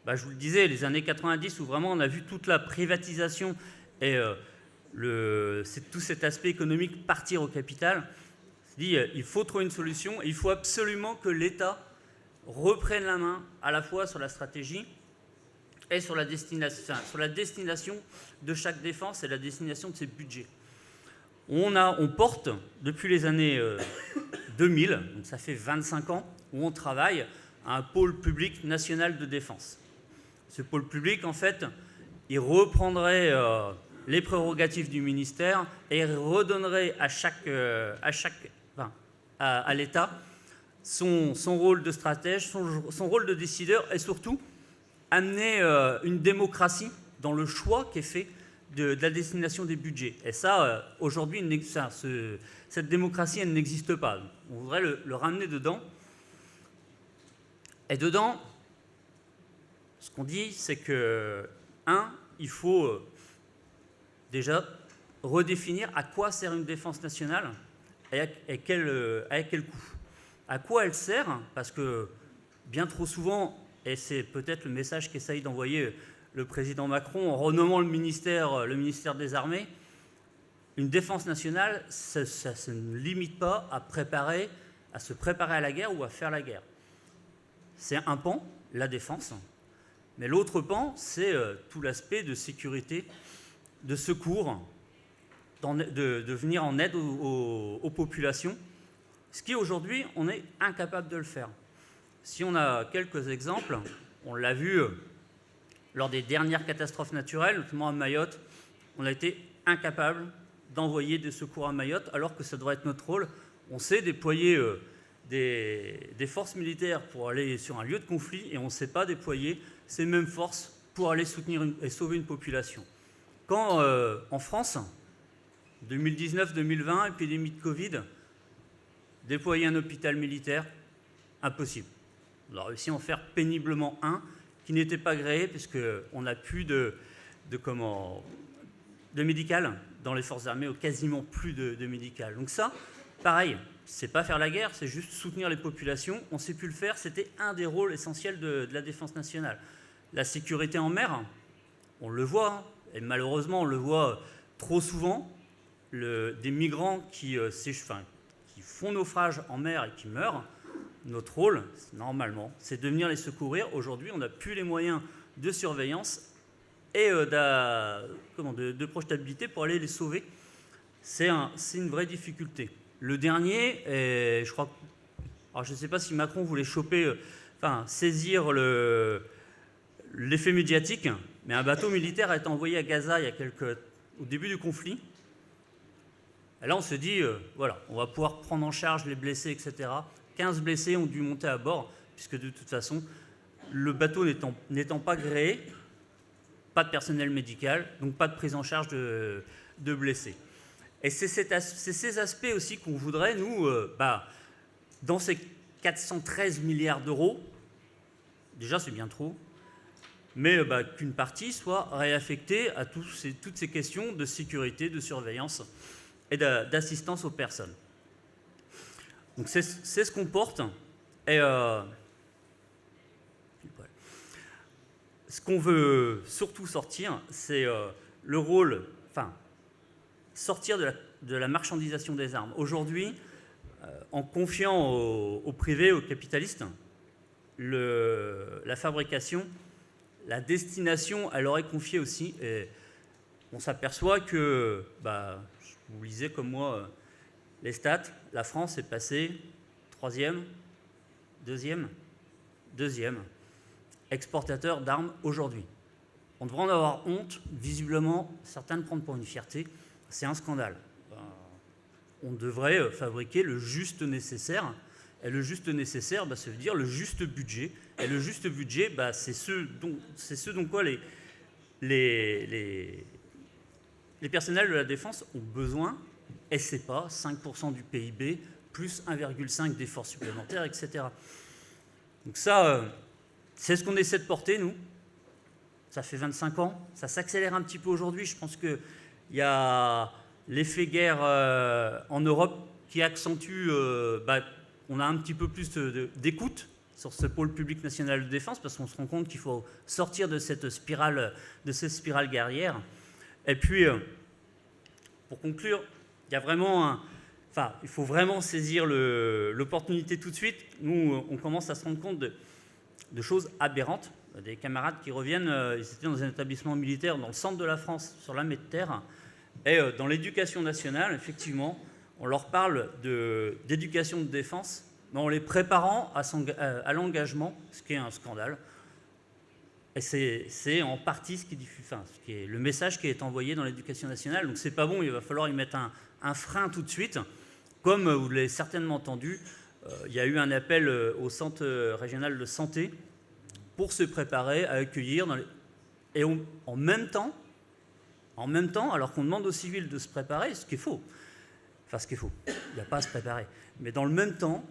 vous le disais, les années 90, où vraiment on a vu toute la privatisation et tout cet aspect économique partir au capital. On s'est dit, il faut trouver une solution, et il faut absolument que l'État reprenne la main à la fois sur la stratégie et sur la destination de chaque défense et la destination de ses budgets. On porte, depuis les années 2000, donc ça fait 25 ans, où on travaille à un pôle public national de défense. Ce pôle public, en fait, il reprendrait les prérogatives du ministère et il redonnerait à l'État son rôle de stratège, son rôle de décideur, et surtout amener une démocratie dans le choix qui est fait de la destination des budgets. Et ça, aujourd'hui, cette démocratie, elle n'existe pas. On voudrait le ramener dedans. Et dedans, ce qu'on dit, c'est que, il faut déjà redéfinir à quoi sert une défense nationale et à quel coût. À quoi elle sert? Parce que bien trop souvent, et c'est peut-être le message qu'essaye d'envoyer le président Macron en renommant le ministère des Armées, une défense nationale, ça ne limite pas à se préparer à la guerre ou à faire la guerre. C'est un pan, la défense, mais l'autre pan, c'est tout l'aspect de sécurité, de secours, de venir en aide aux populations, ce qui aujourd'hui, on est incapable de le faire. Si on a quelques exemples, on l'a vu lors des dernières catastrophes naturelles, notamment à Mayotte, on a été incapable d'envoyer des secours à Mayotte, alors que ça devrait être notre rôle. On sait déployer des forces militaires pour aller sur un lieu de conflit, et on ne sait pas déployer ces mêmes forces pour aller soutenir et sauver une population. Quand en France, 2019-2020, épidémie de Covid, déployer un hôpital militaire, impossible. On a réussi à en faire péniblement un qui n'était pas agréé, puisqu'on n'a plus de médical dans les forces armées, ou quasiment plus de médical. Donc ça, pareil, c'est pas faire la guerre, c'est juste soutenir les populations. On ne sait plus le faire, c'était un des rôles essentiels de la défense nationale. La sécurité en mer, on le voit, et malheureusement on le voit trop souvent, des migrants qui font naufrage en mer et qui meurent. Notre rôle, normalement, c'est de venir les secourir. Aujourd'hui, on n'a plus les moyens de surveillance et de projetabilité pour aller les sauver. C'est une vraie difficulté. Le dernier, je crois, alors je ne sais pas si Macron voulait saisir l'effet médiatique, mais un bateau militaire a été envoyé à Gaza au début du conflit. Et là, on se dit, voilà, on va pouvoir prendre en charge les blessés, etc. 15 blessés ont dû monter à bord, puisque de toute façon, le bateau n'étant pas gréé, pas de personnel médical, donc pas de prise en charge de blessés. Et c'est ces aspects aussi qu'on voudrait, nous, dans ces 413 milliards d'euros, déjà c'est bien trop, mais qu'une partie soit réaffectée à toutes ces questions de sécurité, de surveillance et d'assistance aux personnes. Donc c'est ce qu'on porte. Et ce qu'on veut surtout sortir, c'est le rôle, sortir de la marchandisation des armes. Aujourd'hui, en confiant au privé, aux capitalistes, la fabrication, la destination, elle aurait confié aussi. Et on s'aperçoit que, vous lisez comme moi les stats, la France est passée 3e, 2e exportateur d'armes aujourd'hui. On devrait en avoir honte, visiblement, certains le prennent pour une fierté. C'est un scandale. On devrait fabriquer le juste nécessaire. Et le juste nécessaire, ça veut dire le juste budget. Et le juste budget, c'est ce dont quoi les personnels de la défense ont besoin. Et c'est pas 5% du PIB, plus 1,5 d'efforts supplémentaires, etc. Donc ça, c'est ce qu'on essaie de porter, nous. Ça fait 25 ans. Ça s'accélère un petit peu aujourd'hui. Je pense qu'il y a l'effet guerre en Europe qui accentue... on a un petit peu plus d'écoute sur ce pôle public national de défense parce qu'on se rend compte qu'il faut sortir de cette spirale guerrière. Et puis, pour conclure, il y a vraiment il faut vraiment saisir l'opportunité tout de suite. Nous, on commence à se rendre compte de choses aberrantes. Des camarades qui reviennent, ils étaient dans un établissement militaire dans le centre de la France, sur l'armée de terre. Et dans l'éducation nationale, effectivement, on leur parle d'éducation de défense, mais en les préparant à l'engagement, ce qui est un scandale. Et c'est en partie ce qui est le message qui est envoyé dans l'éducation nationale. Donc c'est pas bon, il va falloir y mettre un frein tout de suite. Comme vous l'avez certainement entendu, il y a eu un appel au centre régional de santé pour se préparer à accueillir et en même temps, alors qu'on demande aux civils de se préparer, ce qui est faux. Il n'y a pas à se préparer. Mais dans le même temps,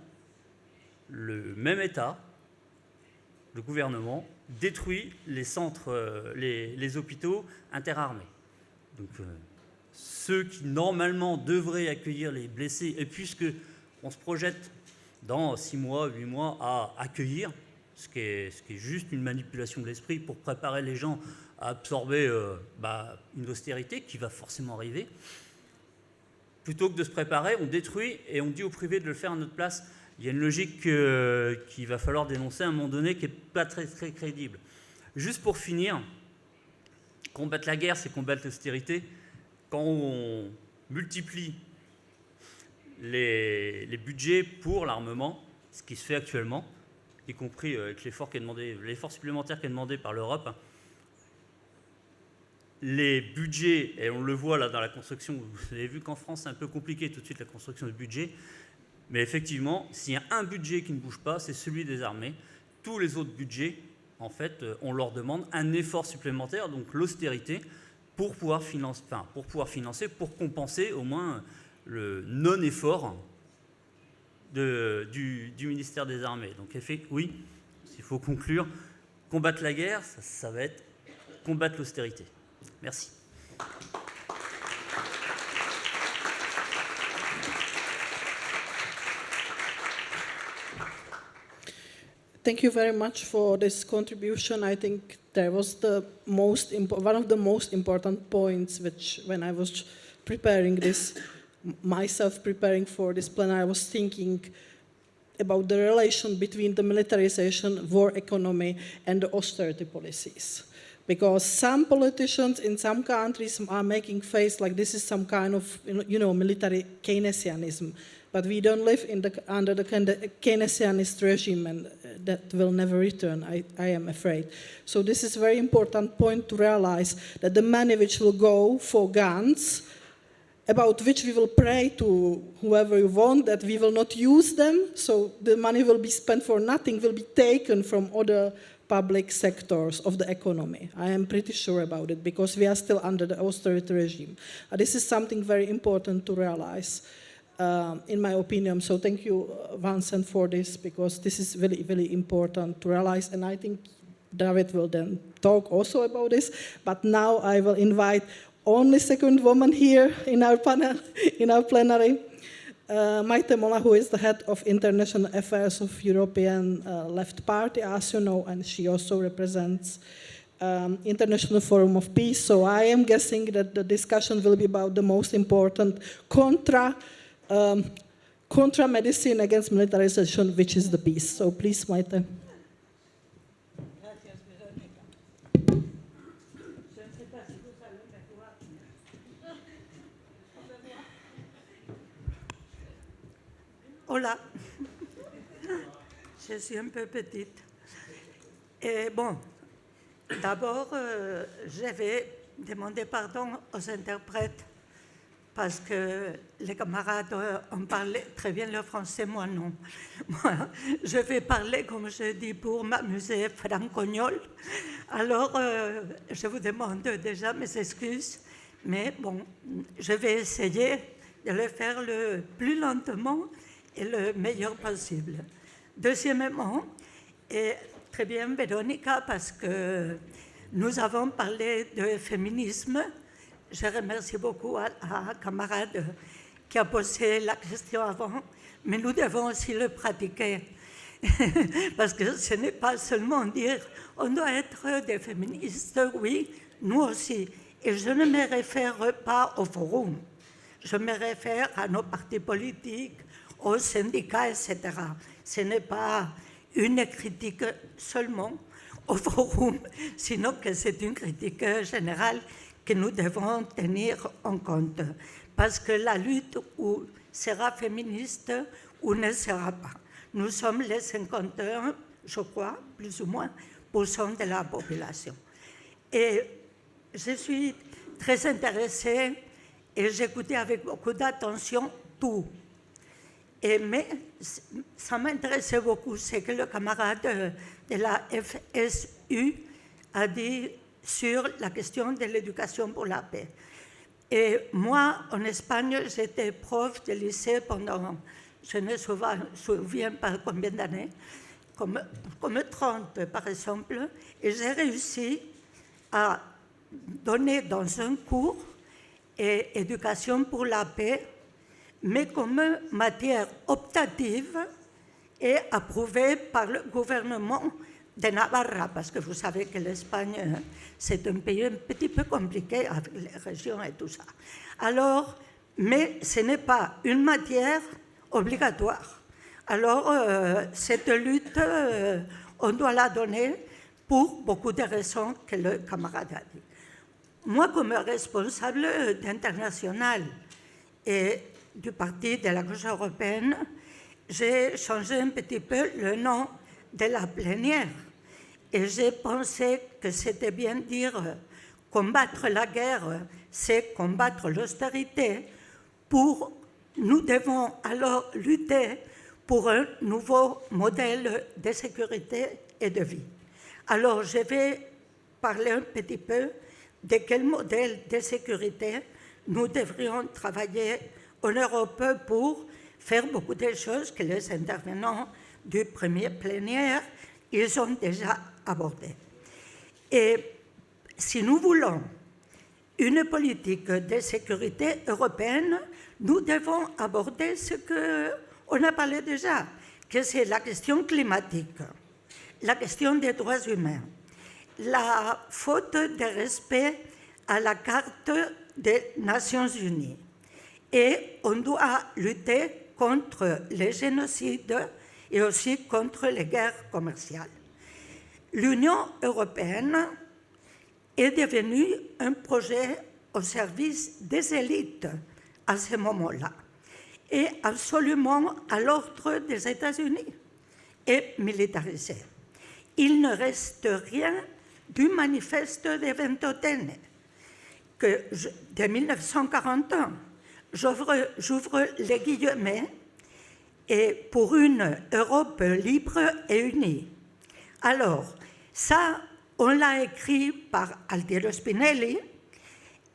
le même État, le gouvernement, détruit les centres, les hôpitaux interarmés. Donc, ceux qui, normalement, devraient accueillir les blessés, et puisqu'on se projette dans 6 mois, 8 mois à accueillir, ce qui est juste une manipulation de l'esprit pour préparer les gens à absorber une austérité qui va forcément arriver. Plutôt que de se préparer, on détruit et on dit au privé de le faire à notre place. Il y a une logique qu'il va falloir dénoncer à un moment donné qui n'est pas très, très crédible. Juste pour finir, combattre la guerre, c'est combattre l'austérité. Quand on multiplie les budgets pour l'armement, ce qui se fait actuellement, y compris avec l'effort supplémentaire qui est demandé par l'Europe, les budgets, et on le voit là dans la construction, vous avez vu qu'en France c'est un peu compliqué tout de suite la construction de budget, mais effectivement, s'il y a un budget qui ne bouge pas, c'est celui des armées. Tous les autres budgets, en fait, on leur demande un effort supplémentaire, donc l'austérité, pour pouvoir financer, pour compenser au moins le non-effort du ministère des Armées. Donc oui, s'il faut conclure, combattre la guerre, ça va être combattre l'austérité. Merci. Thank you very much for this contribution. I think there was one of the most important points which, when I was preparing for this plenary, I was thinking about the relation between the militarization, war economy, and the austerity policies. Because some politicians in some countries are making face like this is some kind of, military Keynesianism. but we don't live under the Keynesianist regime, and that will never return, I am afraid. So this is a very important point to realize that the money which will go for guns, about which we will pray to whoever you want that we will not use them, so the money will be spent for nothing, will be taken from other public sectors of the economy. I am pretty sure about it, because we are still under the austerity regime. This is something very important to realize, in my opinion. So thank you, Vincent, for this, because this is really, really important to realize, and I think David will then talk also about this. But now I will invite only second woman here in our panel, in our plenary, Maite Mola, who is the head of international affairs of European Left Party, as you know, and she also represents International Forum of Peace. So I am guessing that the discussion will be about the most important contra medicine against militarization, which is the peace. So please, Maite. Hola, je suis un peu petite. Et bon, d'abord, je vais demander pardon aux interprètes parce que les camarades ont parlé très bien le français, moi non. Moi, je vais parler, comme je dis, pour m'amuser francognol. Alors, je vous demande déjà mes excuses, mais bon, je vais essayer de le faire le plus lentement et le meilleur possible. Deuxièmement, et très bien Véronica, parce que nous avons parlé de féminisme. Je remercie beaucoup à la camarade qui a posé la question avant, mais nous devons aussi le pratiquer. Parce que ce n'est pas seulement dire on doit être des féministes, oui, nous aussi. Et je ne me réfère pas au forum, je me réfère à nos partis politiques, aux syndicats, etc. Ce n'est pas une critique seulement au forum, sinon que c'est une critique générale que nous devons tenir en compte. Parce que la lutte ou sera féministe ou ne sera pas. Nous sommes les 51, je crois, plus ou moins, % de la population. Et je suis très intéressée et j'écoutais avec beaucoup d'attention tout. Mais ça m'intéressait beaucoup ce que le camarade de la FSU a dit sur la question de l'éducation pour la paix. Et moi, en Espagne, j'étais prof de lycée pendant, je ne me souviens pas combien d'années, comme 30 par exemple, et j'ai réussi à donner dans un cours éducation pour la paix, mais comme matière optative et approuvée par le gouvernement de Navarra, parce que vous savez que l'Espagne, c'est un pays un petit peu compliqué avec les régions et tout ça. Alors, mais ce n'est pas une matière obligatoire. Alors, cette lutte, on doit la donner pour beaucoup de raisons que le camarade a dit. Moi, comme responsable d'international et du parti de la gauche européenne, j'ai changé un petit peu le nom de la plénière. Et j'ai pensé que c'était bien dire combattre la guerre, c'est combattre l'austérité. Nous devons alors lutter pour un nouveau modèle de sécurité et de vie. Alors, je vais parler un petit peu de quel modèle de sécurité nous devrions travailler en Europe pour faire beaucoup de choses que les intervenants du premier plénière, ils ont déjà abordées. Et si nous voulons une politique de sécurité européenne, nous devons aborder ce qu'on a parlé déjà, que c'est la question climatique, la question des droits humains, la faute de respect à la Charte des Nations Unies. Et on doit lutter contre les génocides et aussi contre les guerres commerciales. L'Union européenne est devenue un projet au service des élites à ce moment-là. est absolument à l'ordre des États-Unis et militarisé. Il ne reste rien du manifeste de Ventotene de 1941. J'ouvre les guillemets, et pour une Europe libre et unie. Alors, ça, on l'a écrit par Altiero Spinelli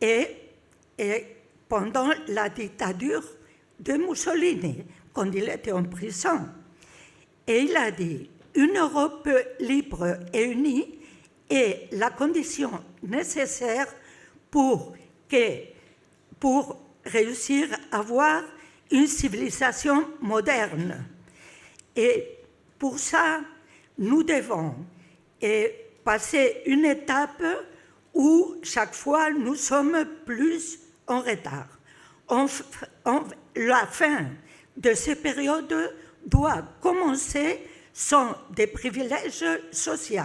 et pendant la dictature de Mussolini, quand il était en prison. Et il a dit « Une Europe libre et unie est la condition nécessaire pour réussir à avoir une civilisation moderne. Et pour ça, nous devons passer une étape où chaque fois nous sommes plus en retard. La fin de ces périodes doit commencer sans des privilèges sociaux.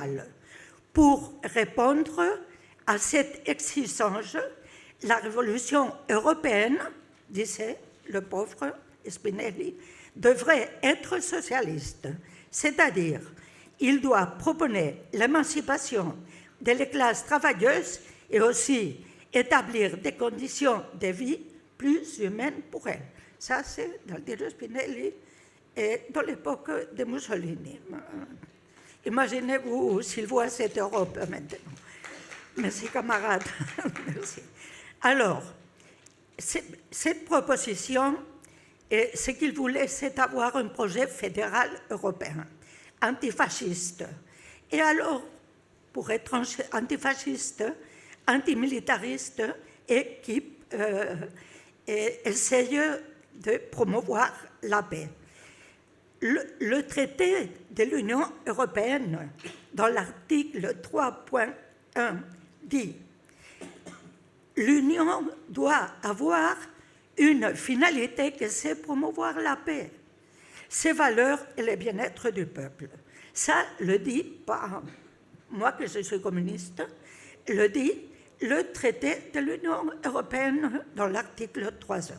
Pour répondre à cette exigence, la révolution européenne, disait le pauvre Spinelli, devrait être socialiste, c'est-à-dire il doit proposer l'émancipation des classes travailleuses et aussi établir des conditions de vie plus humaines pour elles. Ça, c'est d'Altiero Spinelli et dans l'époque de Mussolini. Imaginez-vous s'il voit cette Europe maintenant. Merci, camarades. Merci. Alors, cette proposition, ce qu'il voulait, c'est avoir un projet fédéral européen, antifasciste. Et alors, pour être antifasciste, antimilitariste et qui essaye de promouvoir la paix. Le traité de l'Union européenne, dans l'article 3.1, dit « L'Union doit avoir une finalité que c'est promouvoir la paix, ses valeurs et le bien-être du peuple. » Ça le dit pas moi que je suis communiste, le dit le traité de l'Union européenne dans l'article 3.1.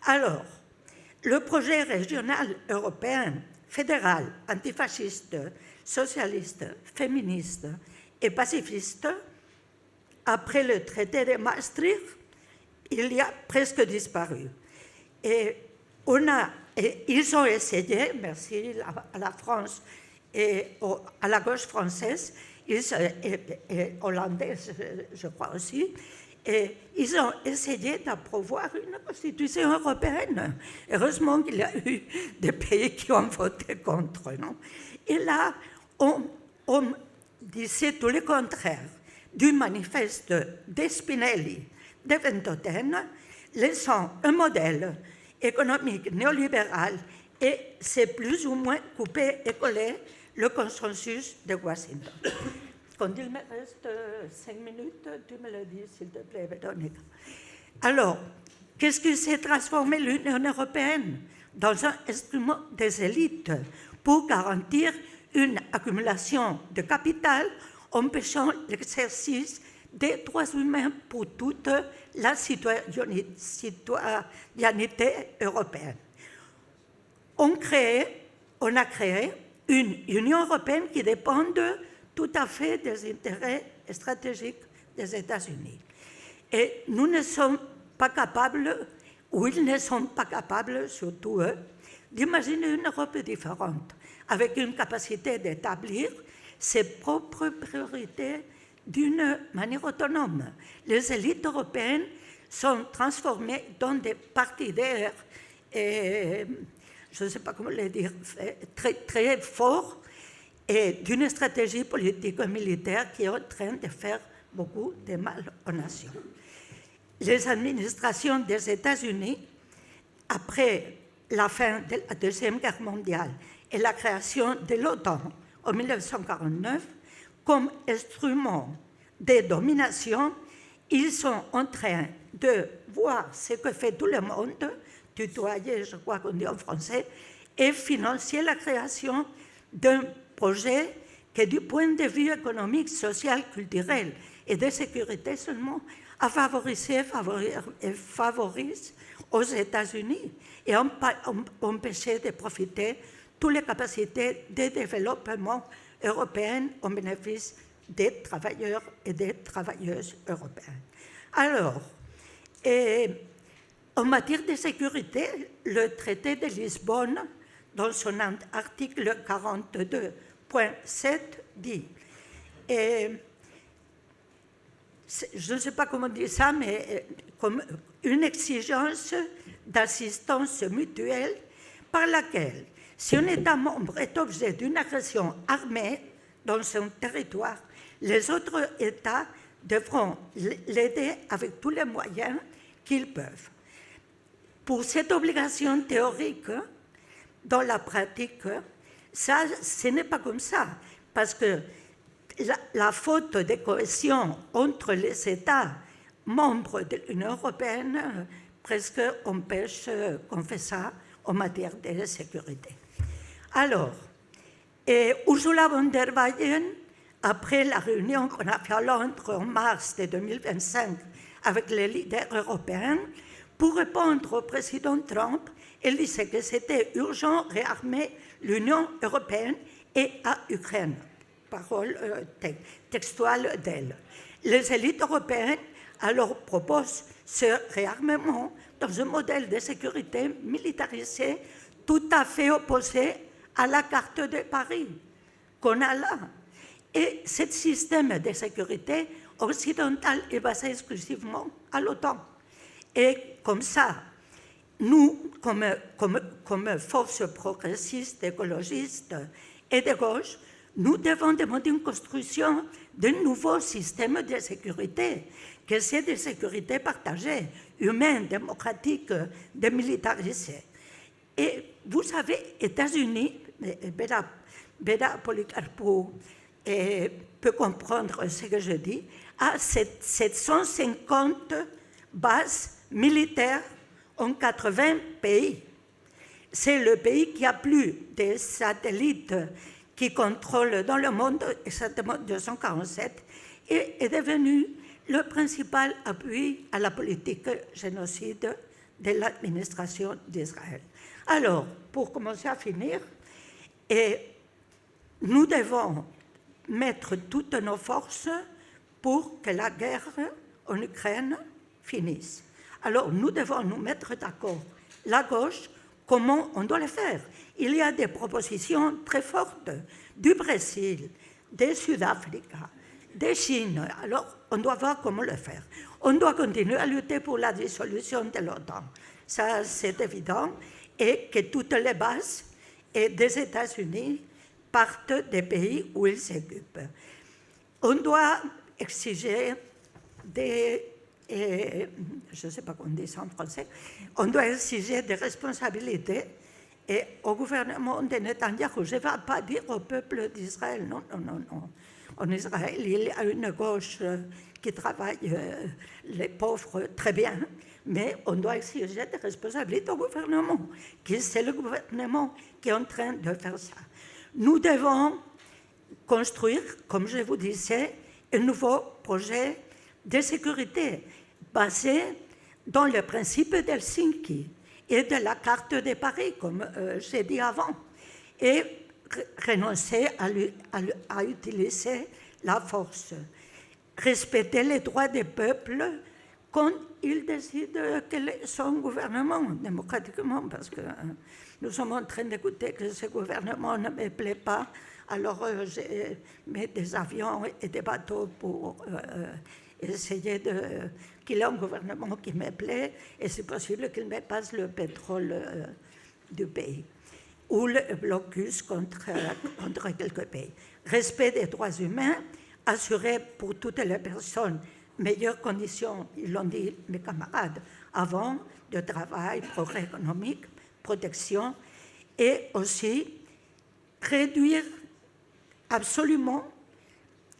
Alors, le projet régional européen, fédéral, antifasciste, socialiste, féministe et pacifiste, après le traité de Maastricht, il y a presque disparu. Et ils ont essayé, merci à la France et à la gauche française, et hollandaise, je crois aussi, et ils ont essayé d'approuvoir une constitution européenne. Heureusement qu'il y a eu des pays qui ont voté contre. Non? Et là, on disait tout le contraire du manifeste de Spinelli, de Ventotene, laissant un modèle économique néolibéral et c'est plus ou moins coupé et collé le consensus de Washington. Quand il me reste 5 minutes, tu me le dis, s'il te plaît, Véronique. Alors, qu'est-ce qui s'est transformé l'Union européenne dans un instrument des élites pour garantir une accumulation de capital empêchant l'exercice des droits humains pour toute la citoyenneté européenne. On a créé une Union européenne qui dépend tout à fait des intérêts stratégiques des États-Unis. Et nous ne sommes pas capables, ou ils ne sont pas capables, surtout eux, d'imaginer une Europe différente, avec une capacité d'établir ses propres priorités d'une manière autonome. Les élites européennes sont transformées dans des partidaires, et, je ne sais pas comment le dire, très, très forts, et d'une stratégie politique et militaire qui est en train de faire beaucoup de mal aux nations. Les administrations des États-Unis, après la fin de la Deuxième Guerre mondiale et la création de l'OTAN en 1949, comme instrument de domination, ils sont en train de voir ce que fait tout le monde, tutoyer, je crois qu'on dit en français, et financer la création d'un projet qui, du point de vue économique, social, culturel et de sécurité seulement, a favorisé et favorise aux États-Unis et empêché de profiter toutes les capacités de développement européennes au bénéfice des travailleurs et des travailleuses européens. Alors, en matière de sécurité, le traité de Lisbonne, dans son article 42.7, dit, et je ne sais pas comment dire ça, mais comme une exigence d'assistance mutuelle par laquelle, si un État membre est objet d'une agression armée dans son territoire, les autres États devront l'aider avec tous les moyens qu'ils peuvent. Pour cette obligation théorique, dans la pratique, ça, ce n'est pas comme ça, parce que la faute de cohésion entre les États membres de l'Union européenne presque empêche qu'on fait ça en matière de sécurité. Alors, Ursula von der Leyen, après la réunion qu'on a fait à Londres en mars de 2025 avec les leaders européens, pour répondre au président Trump, elle disait que c'était urgent de réarmer l'Union européenne et à Ukraine. Parole textuelle d'elle. Les élites européennes alors proposent ce réarmement dans un modèle de sécurité militarisé tout à fait opposé à la carte de Paris qu'on a là. Et ce système de sécurité occidental est basé exclusivement à l'OTAN. Et comme ça, nous, comme force progressiste, écologiste et de gauche, nous devons demander une construction d'un nouveau système de sécurité, que c'est de sécurité partagée, humaine, démocratique, démilitarisée. Et vous savez, États-Unis, Béda Policarpou peut comprendre ce que je dis, a 750 bases militaires en 80 pays. C'est le pays qui a plus de satellites qui contrôle dans le monde, exactement 247, et est devenu le principal appui à la politique génocide de l'administration d'Israël. Alors, pour commencer à finir, nous devons mettre toutes nos forces pour que la guerre en Ukraine finisse. Alors, nous devons nous mettre d'accord, la gauche, comment on doit le faire. Il y a des propositions très fortes du Brésil, de Sud-Afrique, de Chine. Alors, on doit voir comment le faire. On doit continuer à lutter pour la dissolution de l'OTAN. Ça, c'est évident. Et que toutes les bases des États-Unis partent des pays où ils s'occupent. On doit exiger des... je ne sais pas comment on dit ça en français, on doit exiger des responsabilités et au gouvernement de Netanyahou. Je ne vais pas dire au peuple d'Israël, non. En Israël, il y a une gauche qui travaille les pauvres très bien, mais on doit exiger des responsabilités au gouvernement, qui c'est le gouvernement qui est en train de faire ça. Nous devons construire, comme je vous disais, un nouveau projet de sécurité basé dans le principe d'Helsinki et de la carte de Paris, comme j'ai dit avant, et renoncer à utiliser la force. Respecter les droits des peuples quand ils décident quel est son gouvernement, démocratiquement, parce que nous sommes en train d'écouter que ce gouvernement ne me plaît pas, alors j'ai mis des avions et des bateaux pour essayer qu'il y ait un gouvernement qui me plaît, et c'est possible qu'il me passe le pétrole du pays, ou le blocus contre quelques pays. Respect des droits humains, assurer pour toutes les personnes meilleures conditions, ils l'ont dit mes camarades, avant, de travail, progrès économique, protection, et aussi réduire absolument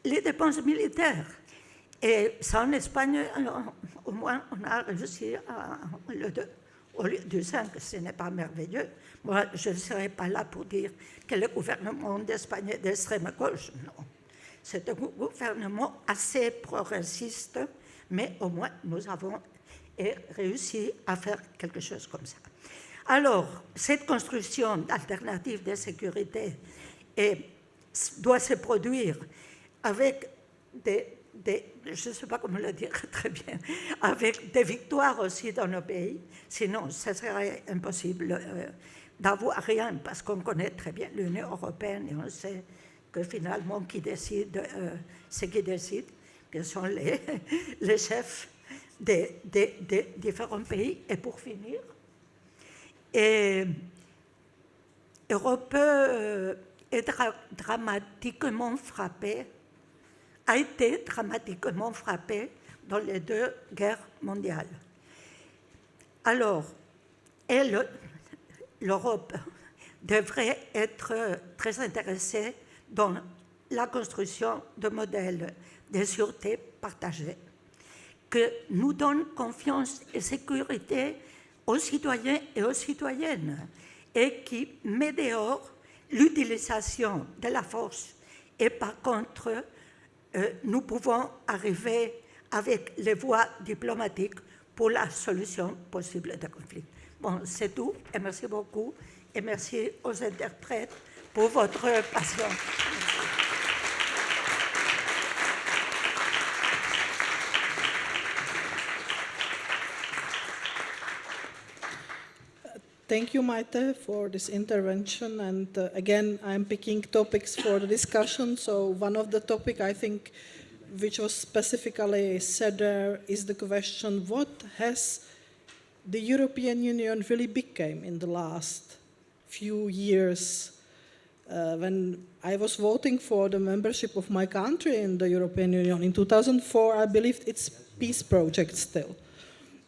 les dépenses militaires. Et ça, en Espagne, au moins, on a réussi au lieu du 5, ce n'est pas merveilleux. Moi, je ne serai pas là pour dire que le gouvernement d'Espagne est d'extrême gauche, non. C'est un gouvernement assez progressiste mais au moins nous avons réussi à faire quelque chose comme ça. Alors, cette construction d'alternatives de sécurité doit se produire avec je ne sais pas comment le dire très bien, avec des victoires aussi dans nos pays, sinon ce serait impossible d'avoir rien, parce qu'on connaît très bien l'Union européenne et on sait que finalement qui décide, ce qui décide, que sont les chefs des différents pays. Et pour finir, L'Europe est dramatiquement frappée, a été dramatiquement frappée dans les 2 guerres mondiales. Alors, l'Europe devrait être très intéressée dans la construction de modèles de sûreté partagée, que nous donne confiance et sécurité aux citoyens et aux citoyennes, et qui met dehors l'utilisation de la force. Et par contre, nous pouvons arriver avec les voies diplomatiques pour la solution possible des conflits. Bon, c'est tout, et merci beaucoup, et merci aux interprètes pour votre patience. Thank you, Maite, for this intervention. And again, I'm picking topics for the discussion. So one of the topics I think which was specifically said there is the question, what has the European Union really become in the last few years? When I was voting for the membership of my country in the European Union in 2004, I believed it's a peace project still.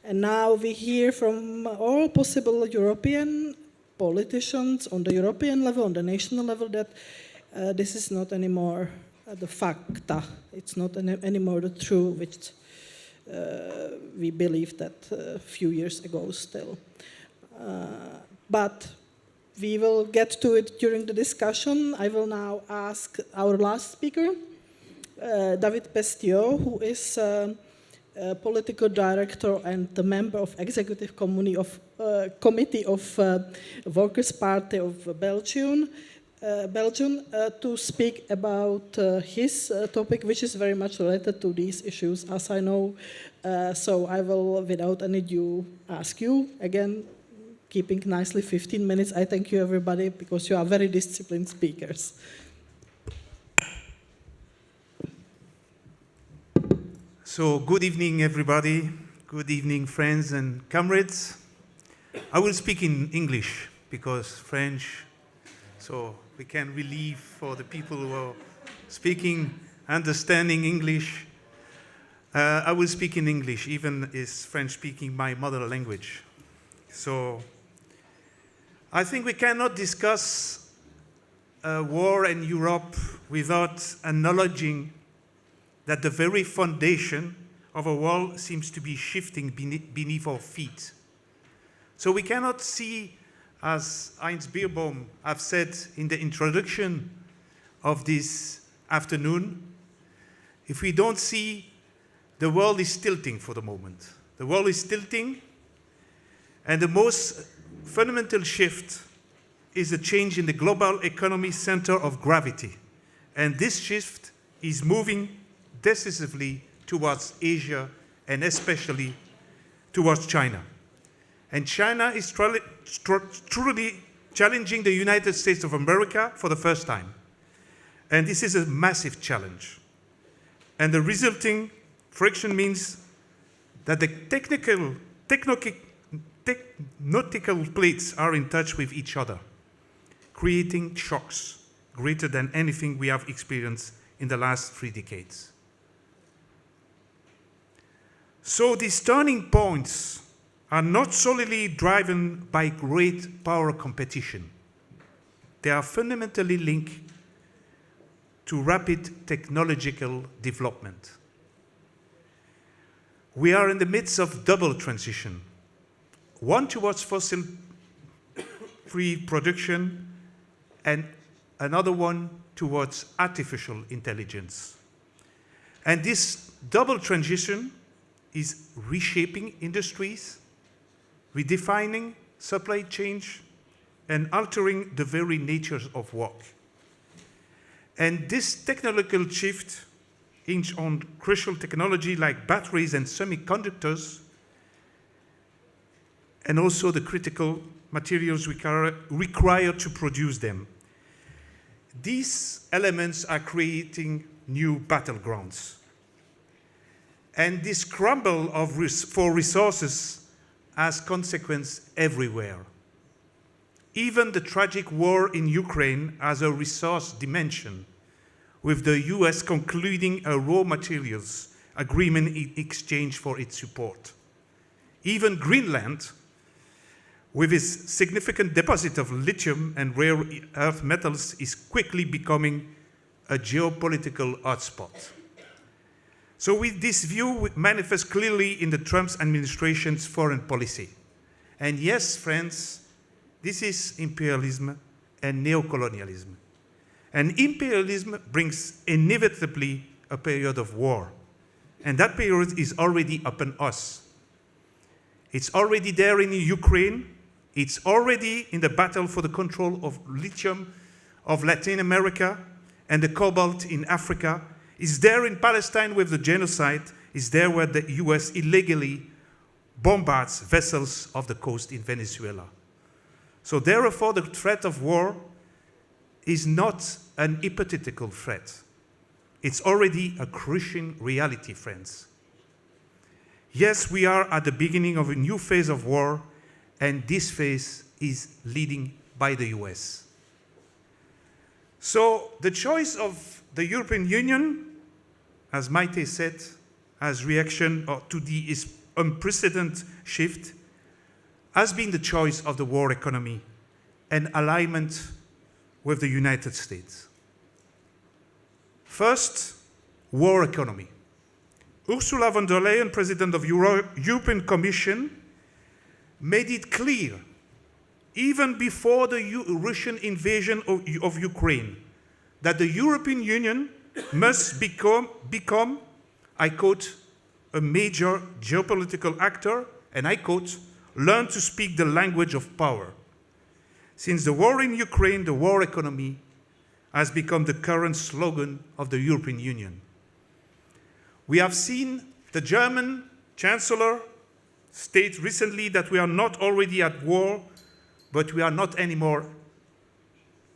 And now we hear from all possible European politicians on the European level, on the national level, that this is not anymore the facta. It's not anymore the truth which we believed that a few years ago still. But we will get to it during the discussion. I will now ask our last speaker, David Pestio, who is political director and the member of executive committee of Workers' Party of Belgium, to speak about his topic, which is very much related to these issues, as I know. So I will, without any ado, ask you again, keeping nicely 15 minutes. I thank you, everybody, because you are very disciplined speakers. So, good evening, everybody. Good evening, friends and comrades. I will speak in English because French, so we can relieve for the people who are speaking, understanding English. I will speak in English, even is French speaking my mother language. So, I think we cannot discuss war in Europe without acknowledging that the very foundation of our world seems to be shifting beneath our feet. So we cannot see, as Heinz Beerbohm have said in the introduction of this afternoon, if we don't see the world is tilting for the moment. The world is tilting, and the most fundamental shift is a change in the global economy center of gravity. And this shift is moving decisively towards Asia and especially towards China. And China is truly challenging the United States of America for the first time. And this is a massive challenge. And the resulting friction means that the technical plates are in touch with each other, creating shocks greater than anything we have experienced in the last 3 decades. So these turning points are not solely driven by great power competition. They are fundamentally linked to rapid technological development. We are in the midst of double transition, one towards fossil-free production and another one towards artificial intelligence. And this double transition is reshaping industries, redefining supply chains, and altering the very nature of work. And this technological shift hinges on crucial technology like batteries and semiconductors, and also the critical materials required to produce them. These elements are creating new battlegrounds. And this scramble for resources has consequences everywhere. Even the tragic war in Ukraine has a resource dimension, with the US concluding a raw materials agreement in exchange for its support. Even Greenland, with its significant deposit of lithium and rare earth metals, is quickly becoming a geopolitical hotspot. So with this view manifests clearly in the Trump administration's foreign policy. And yes, friends, this is imperialism and neocolonialism. And imperialism brings inevitably a period of war. And that period is already upon us. It's already there in Ukraine. It's already in the battle for the control of lithium of Latin America and the cobalt in Africa. It's there in Palestine with the genocide. It's there where the US illegally bombards vessels off the coast in Venezuela. So therefore, the threat of war is not an hypothetical threat. It's already a crushing reality, friends. Yes, we are at the beginning of a new phase of war, and this phase is leading by the US. So the choice of the European Union, as Maite said, as reaction to the unprecedented shift, has been the choice of the war economy and alignment with the United States. First, war economy. Ursula von der Leyen, President of the European Commission, made it clear, even before the Russian invasion of Ukraine, that the European Union must become, I quote, a major geopolitical actor, and I quote, learn to speak the language of power. Since the war in Ukraine, the war economy has become the current slogan of the European Union. We have seen the German Chancellor state recently that we are not already at war, but we are not anymore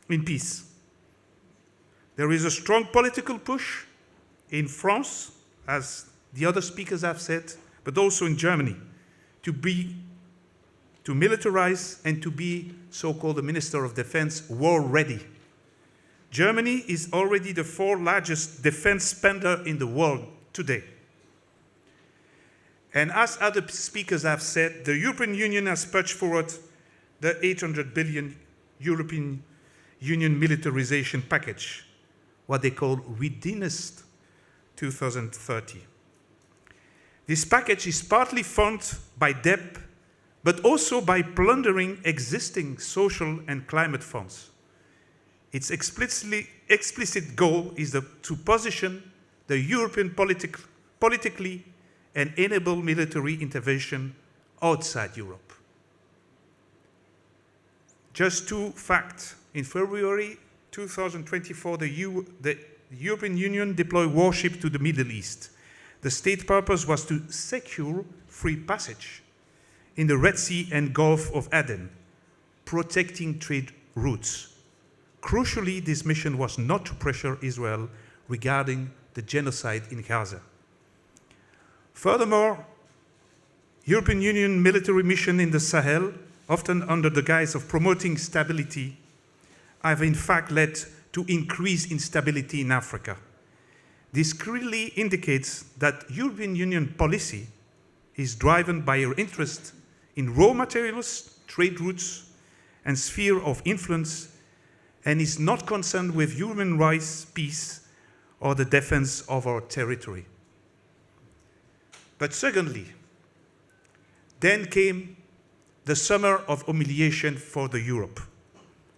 in peace. There is a strong political push in France, as the other speakers have said, but also in Germany, to militarize and to be so-called the Minister of Defense war ready. Germany is already the fourth largest defense spender in the world today. And as other speakers have said, the European Union has pushed forward the 800 billion European Union militarization package, what they call Readiness 2030. This package is partly funded by debt, but also by plundering existing social and climate funds. Its explicit goal is to position the European politically and enable military intervention outside Europe. Just two facts. In February 2024, the European Union deployed warships to the Middle East. The state purpose was to secure free passage in the Red Sea and Gulf of Aden, protecting trade routes. Crucially, this mission was not to pressure Israel regarding the genocide in Gaza. Furthermore, European Union military mission in the Sahel, often under the guise of promoting stability, have in fact led to increased instability in Africa. This clearly indicates that European Union policy is driven by our interest in raw materials, trade routes, and sphere of influence, and is not concerned with human rights, peace, or the defense of our territory. But secondly, then came the summer of humiliation for Europe.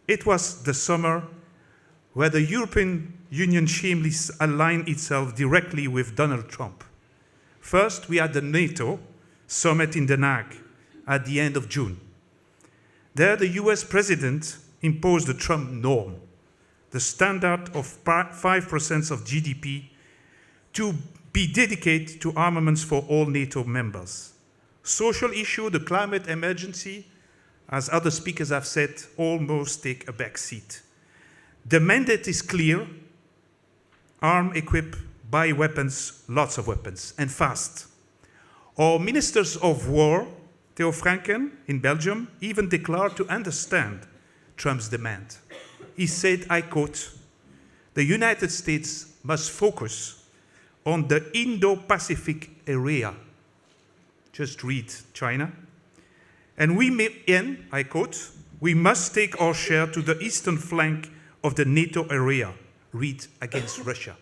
It was the summer where the European Union shamelessly aligned itself directly with Donald Trump, First, we had the NATO summit in Den Haag at the end of June. There, the US president imposed the Trump norm, the standard of 5% of GDP to be dedicated to armaments for all NATO members. Social issue, the climate emergency, as other speakers have said, almost take a back seat. The mandate is clear: arm, equip, buy weapons, lots of weapons, and fast. Our ministers of war, Theo Franken in Belgium, even declared to understand Trump's demand. He said, I quote, "The United States must focus on the Indo-Pacific area." Just read China. And I quote, "We must take our share to the eastern flank of the NATO area," read against Russia.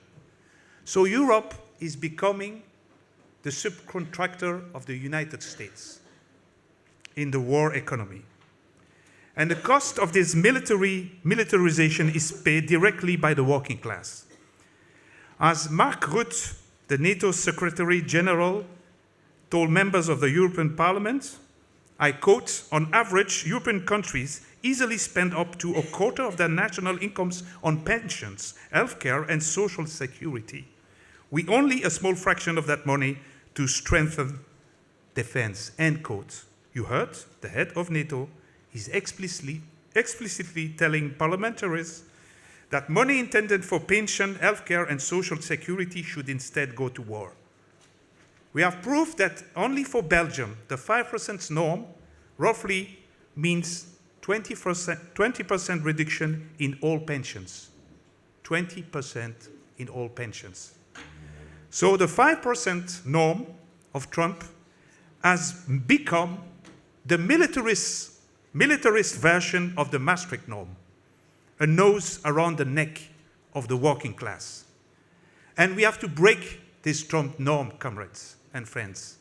So Europe is becoming the subcontractor of the United States in the war economy. And the cost of this militarization is paid directly by the working class. As Mark Rutte, the NATO Secretary General, told members of the European Parliament, I quote, "On average, European countries easily spend up to a quarter of their national incomes on pensions, healthcare, and social security. We only a small fraction of that money to strengthen defense," end quote. You heard, the head of NATO is explicitly telling parliamentarians that money intended for pension, healthcare, and social security should instead go to war. We have proof that only for Belgium, the 5% norm roughly means 20% reduction in all pensions. 20% in all pensions. So the 5% norm of Trump has become the militarist version of the Maastricht norm, a noose around the neck of the working class. And we have to break this Trump norm, comrades and friends.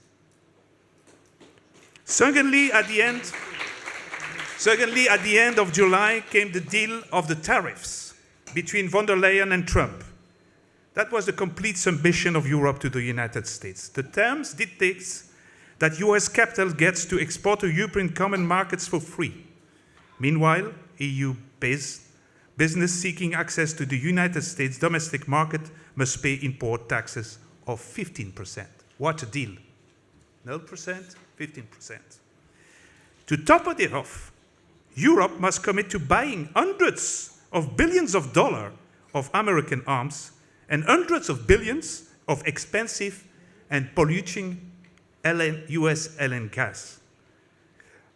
Secondly, at the end of July came the deal of the tariffs between von der Leyen and Trump. That was the complete submission of Europe to the United States. The terms dictates that US capital gets to export to European common markets for free. Meanwhile, EU-based business seeking access to the United States domestic market must pay import taxes of 15%. What a deal. 0%, 15%. To top it off, Europe must commit to buying hundreds of billions of dollars of American arms and hundreds of billions of expensive and polluting US LNG gas.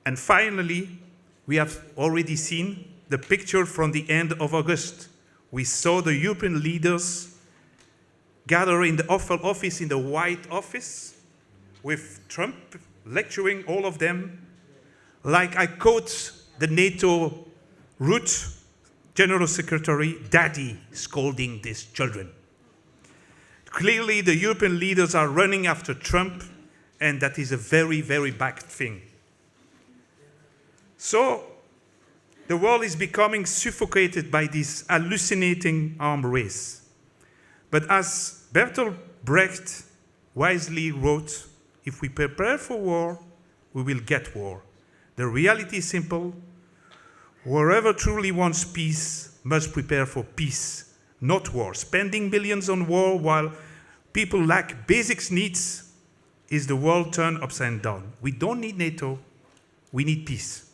And finally, we have already seen the picture from the end of August. We saw the European leaders gather in the Oval Office, in the White Office, with Trump lecturing all of them, like I quote the NATO Rutte General Secretary, "Daddy scolding these children." Clearly, the European leaders are running after Trump, and that is a very, very bad thing. So, the world is becoming suffocated by this hallucinating arms race. But as Bertolt Brecht wisely wrote, if we prepare for war, we will get war. The reality is simple. Whoever truly wants peace must prepare for peace, not war. Spending billions on war while people lack basic needs is the world turned upside down. We don't need NATO, we need peace.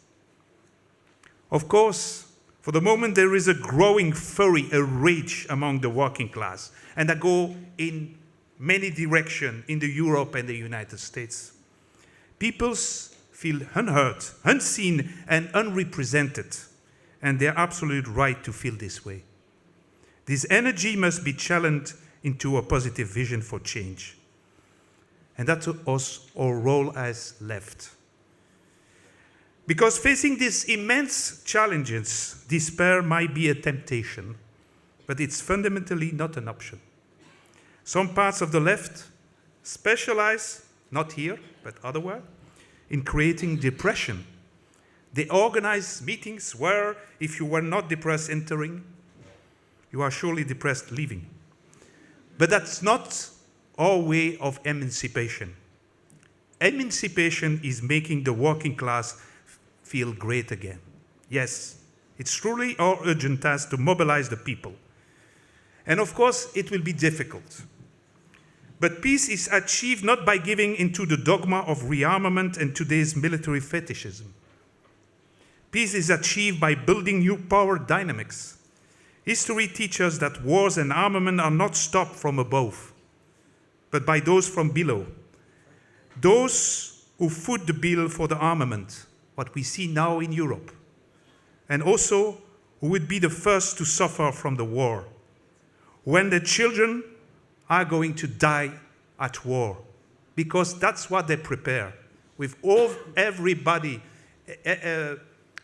Of course, for the moment there is a growing fury, a rage among the working class, and that go in many directions in Europe and the United States. People feel unheard, unseen, and unrepresented, and they're absolutely right to feel this way. This energy must be channeled into a positive vision for change. And that's our role as left. Because facing these immense challenges, despair might be a temptation, but it's fundamentally not an option. Some parts of the left specialize, not here, but elsewhere, in creating depression. They organize meetings where, if you were not depressed entering, you are surely depressed leaving. But that's not our way of emancipation. Emancipation is making the working class feel great again. Yes, it's truly our urgent task to mobilize the people. And of course, it will be difficult. But peace is achieved not by giving into the dogma of rearmament and today's military fetishism. Peace is achieved by building new power dynamics. History teaches that wars and armament are not stopped from above, but by those from below. Those who foot the bill for the armament, what we see now in Europe, and also who would be the first to suffer from the war, when the children are going to die at war, because that's what they prepare. With everybody,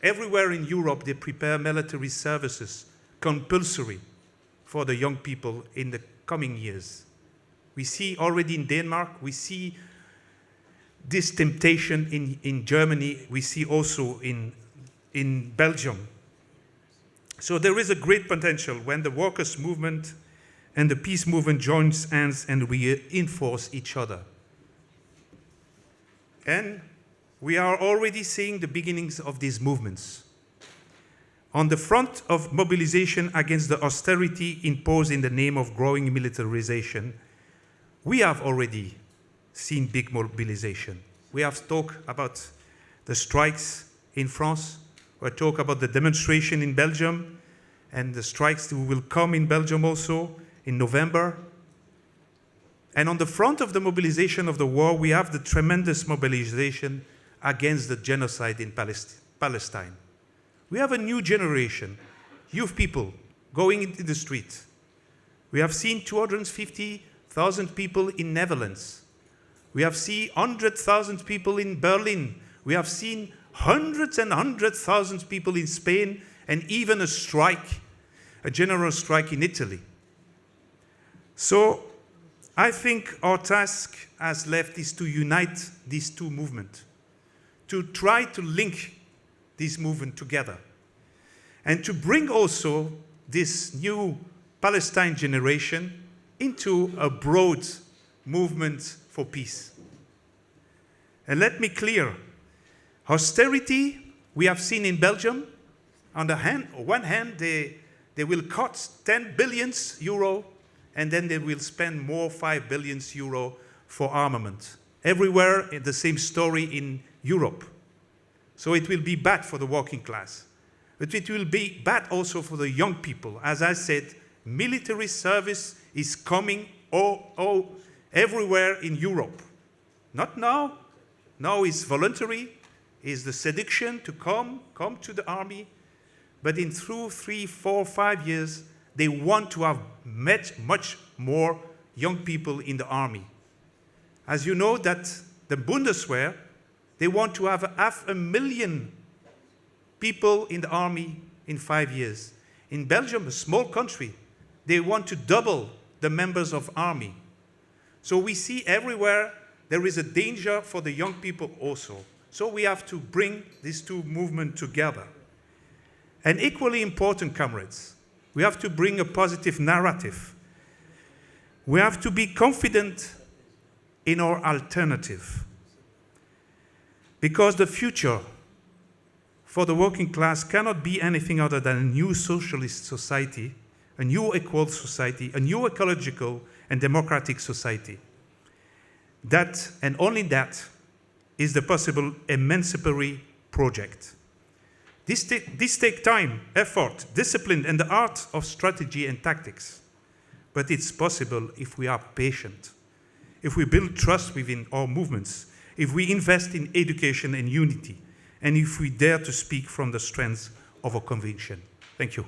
everywhere in Europe, they prepare military services, compulsory for the young people in the coming years. We see already in Denmark, we see this temptation in Germany, we see also in Belgium. So there is a great potential when the workers' movement and the peace movement joins hands and reinforce each other. And we are already seeing the beginnings of these movements. On the front of mobilization against the austerity imposed in the name of growing militarization, we have already seen big mobilization. We have talked about the strikes in France, we talked about the demonstration in Belgium, and the strikes that will come in Belgium also in November. And on the front of the mobilization of the war, we have the tremendous mobilization against the genocide in Palestine. We have a new generation, youth people, going into the street. We have seen 250,000 people in Netherlands. We have seen 100,000 people in Berlin. We have seen hundreds and hundreds of thousands of people in Spain, and even a strike, a general strike in Italy. So I think our task as left is to unite these two movements, to try to link this movement together, and to bring also this new Palestine generation into a broad movement for peace. And let me clear, austerity we have seen in Belgium. On one hand, they will cut 10 billion euro, and then they will spend more 5 billion euro for armament. Everywhere, the same story in Europe. So it will be bad for the working class. But it will be bad also for the young people. As I said, military service is coming everywhere in Europe. Not now. Now it's voluntary. It's the seduction to come to the army. But in 2, 3, 4, 5 years, they want to have much more young people in the army. As you know, that the Bundeswehr, they want to have 500,000 people in the army in 5 years. In Belgium, a small country, they want to double the members of army. So we see everywhere there is a danger for the young people also. So we have to bring these two movements together. And equally important, comrades, we have to bring a positive narrative. We have to be confident in our alternative. Because the future for the working class cannot be anything other than a new socialist society, a new equal society, a new ecological and democratic society. That, and only that, is the possible emancipatory project. This takes time, effort, discipline, and the art of strategy and tactics. But it's possible if we are patient, if we build trust within our movements, if we invest in education and unity, and if we dare to speak from the strength of our conviction. Thank you.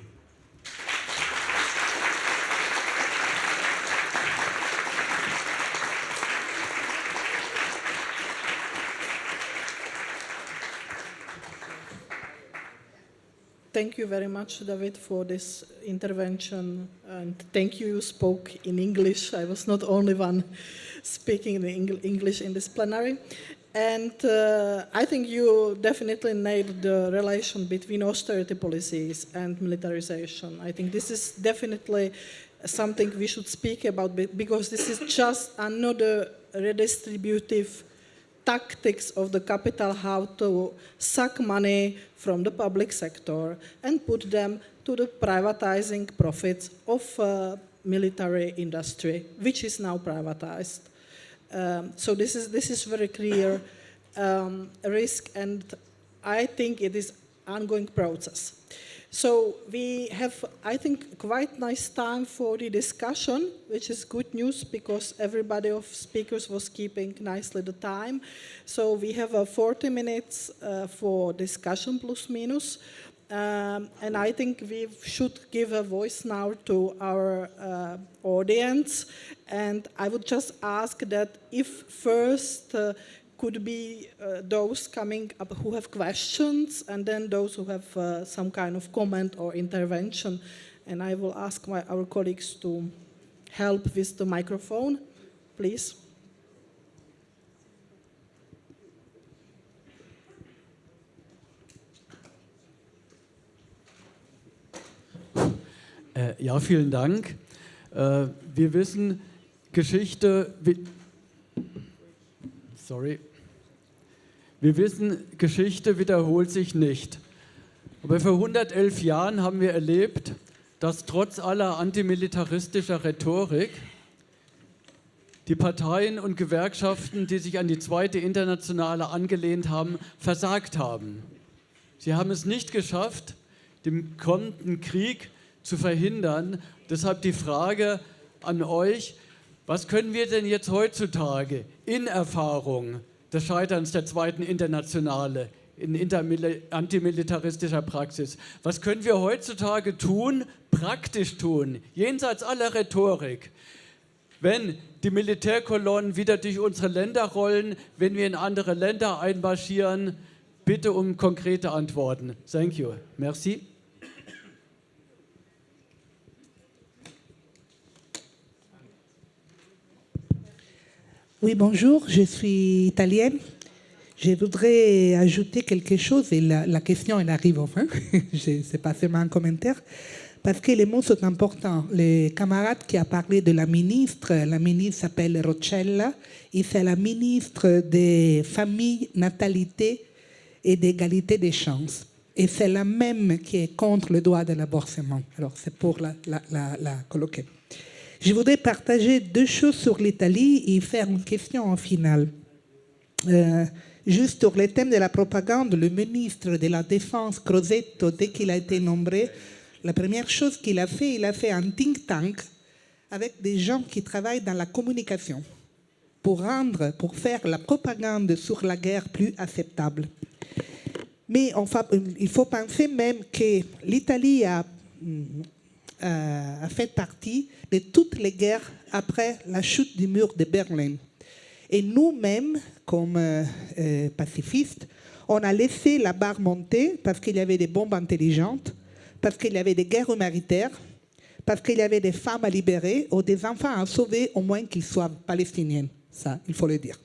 Thank you very much, David, for this intervention. And thank you spoke in English. I was not only one speaking in English in this plenary. And I think you definitely nailed the relation between austerity policies and militarization. I think this is definitely something we should speak about because this is just another redistributive tactics of the capital, how to suck money from the public sector and put them to the privatizing profits of military industry, which is now privatized. So this is very clear risk, and I think it is ongoing process. So we have, I think, quite nice time for the discussion, which is good news because everybody of speakers was keeping nicely the time. So we have 40 minutes for discussion plus minus. And I think we should give a voice now to our audience. And I would just ask that if first could be those coming up who have questions, and then those who have some kind of comment or intervention. And I will ask our colleagues to help with the microphone, please. Ja, vielen Dank. Wir wissen, Geschichte wiederholt sich nicht. Aber vor 111 Jahren haben wir erlebt, dass trotz aller antimilitaristischer Rhetorik die Parteien und Gewerkschaften, die sich an die Zweite Internationale angelehnt haben, versagt haben. Sie haben es nicht geschafft, den kommenden Krieg zu verhindern. Deshalb die Frage an euch, was können wir denn jetzt heutzutage in Erfahrung des Scheiterns der Zweiten Internationale in antimilitaristischer Praxis, was können wir heutzutage tun, praktisch tun, jenseits aller Rhetorik, wenn die Militärkolonnen wieder durch unsere Länder rollen, wenn wir in andere Länder einmarschieren? Bitte um konkrete Antworten. Thank you. Merci. Oui, bonjour, je suis italienne. Je voudrais ajouter quelque chose et la question elle arrive enfin, ce n'est pas seulement un commentaire, parce que les mots sont importants. Le camarade qui a parlé de la ministre s'appelle Roccella et c'est la ministre des familles, natalité et d'égalité des chances. Et c'est la même qui est contre le droit de l'avortement. Alors c'est pour la colloquer. Je voudrais partager deux choses sur l'Italie et faire une question en finale. Juste sur le thème de la propagande, le ministre de la Défense, Crosetto, dès qu'il a été nommé, la première chose qu'il a fait, il a fait un think tank avec des gens qui travaillent dans la communication pour faire la propagande sur la guerre plus acceptable. Mais il faut penser même que l'Italie a fait partie de toutes les guerres après la chute du mur de Berlin. Et nous-mêmes, comme pacifistes, on a laissé la barre monter parce qu'il y avait des bombes intelligentes, parce qu'il y avait des guerres humanitaires, parce qu'il y avait des femmes à libérer ou des enfants à sauver, au moins qu'ils soient palestiniens. Ça, il faut le dire.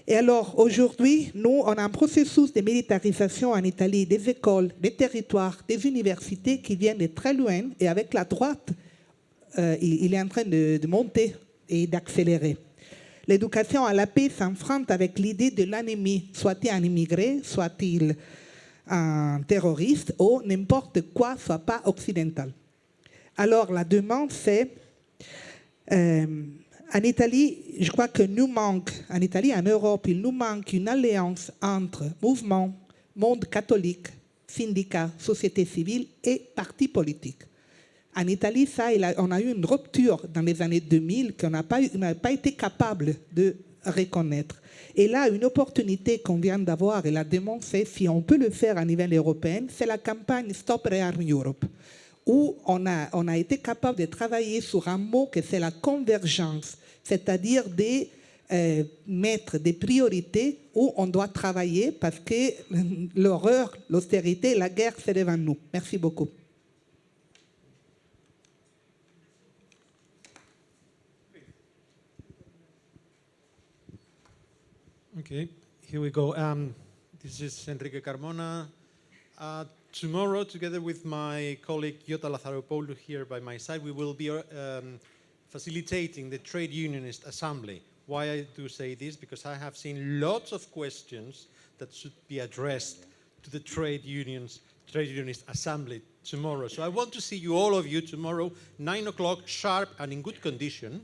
Et alors, aujourd'hui, nous, on a un processus de militarisation en Italie des écoles, des territoires, des universités qui viennent de très loin. Et avec la droite, il est en train de monter et d'accélérer. L'éducation à la paix s'enfronte avec l'idée de l'ennemi, soit-il un immigré, soit-il un terroriste, ou n'importe quoi, soit pas occidental. Alors, la demande, c'est... en Italie, je crois que nous manque, en Italie, en Europe, il nous manque une alliance entre mouvements, monde catholique, syndicats, société civile et partis politiques. En Italie, on a eu une rupture dans les années 2000 qu'on n'a pas été capable de reconnaître. Et là, une opportunité qu'on vient d'avoir, et la demande, c'est si on peut le faire à niveau européen, c'est la campagne Stop Rearm Europe, où on a été capable de travailler sur un mot que c'est la convergence, c'est-à-dire de mettre des priorités où on doit travailler parce que l'horreur, l'austérité, la guerre, c'est devant nous. Merci beaucoup. Okay, here we go. This is Enrique Carmona. Tomorrow, together with my colleague Jota Lazaropoulou here by my side, we will be facilitating the Trade Unionist Assembly. Why I do say this? Because I have seen lots of questions that should be addressed to the Trade Unionist Assembly tomorrow. So I want to see you, all of you, tomorrow, 9 o'clock, sharp and in good condition,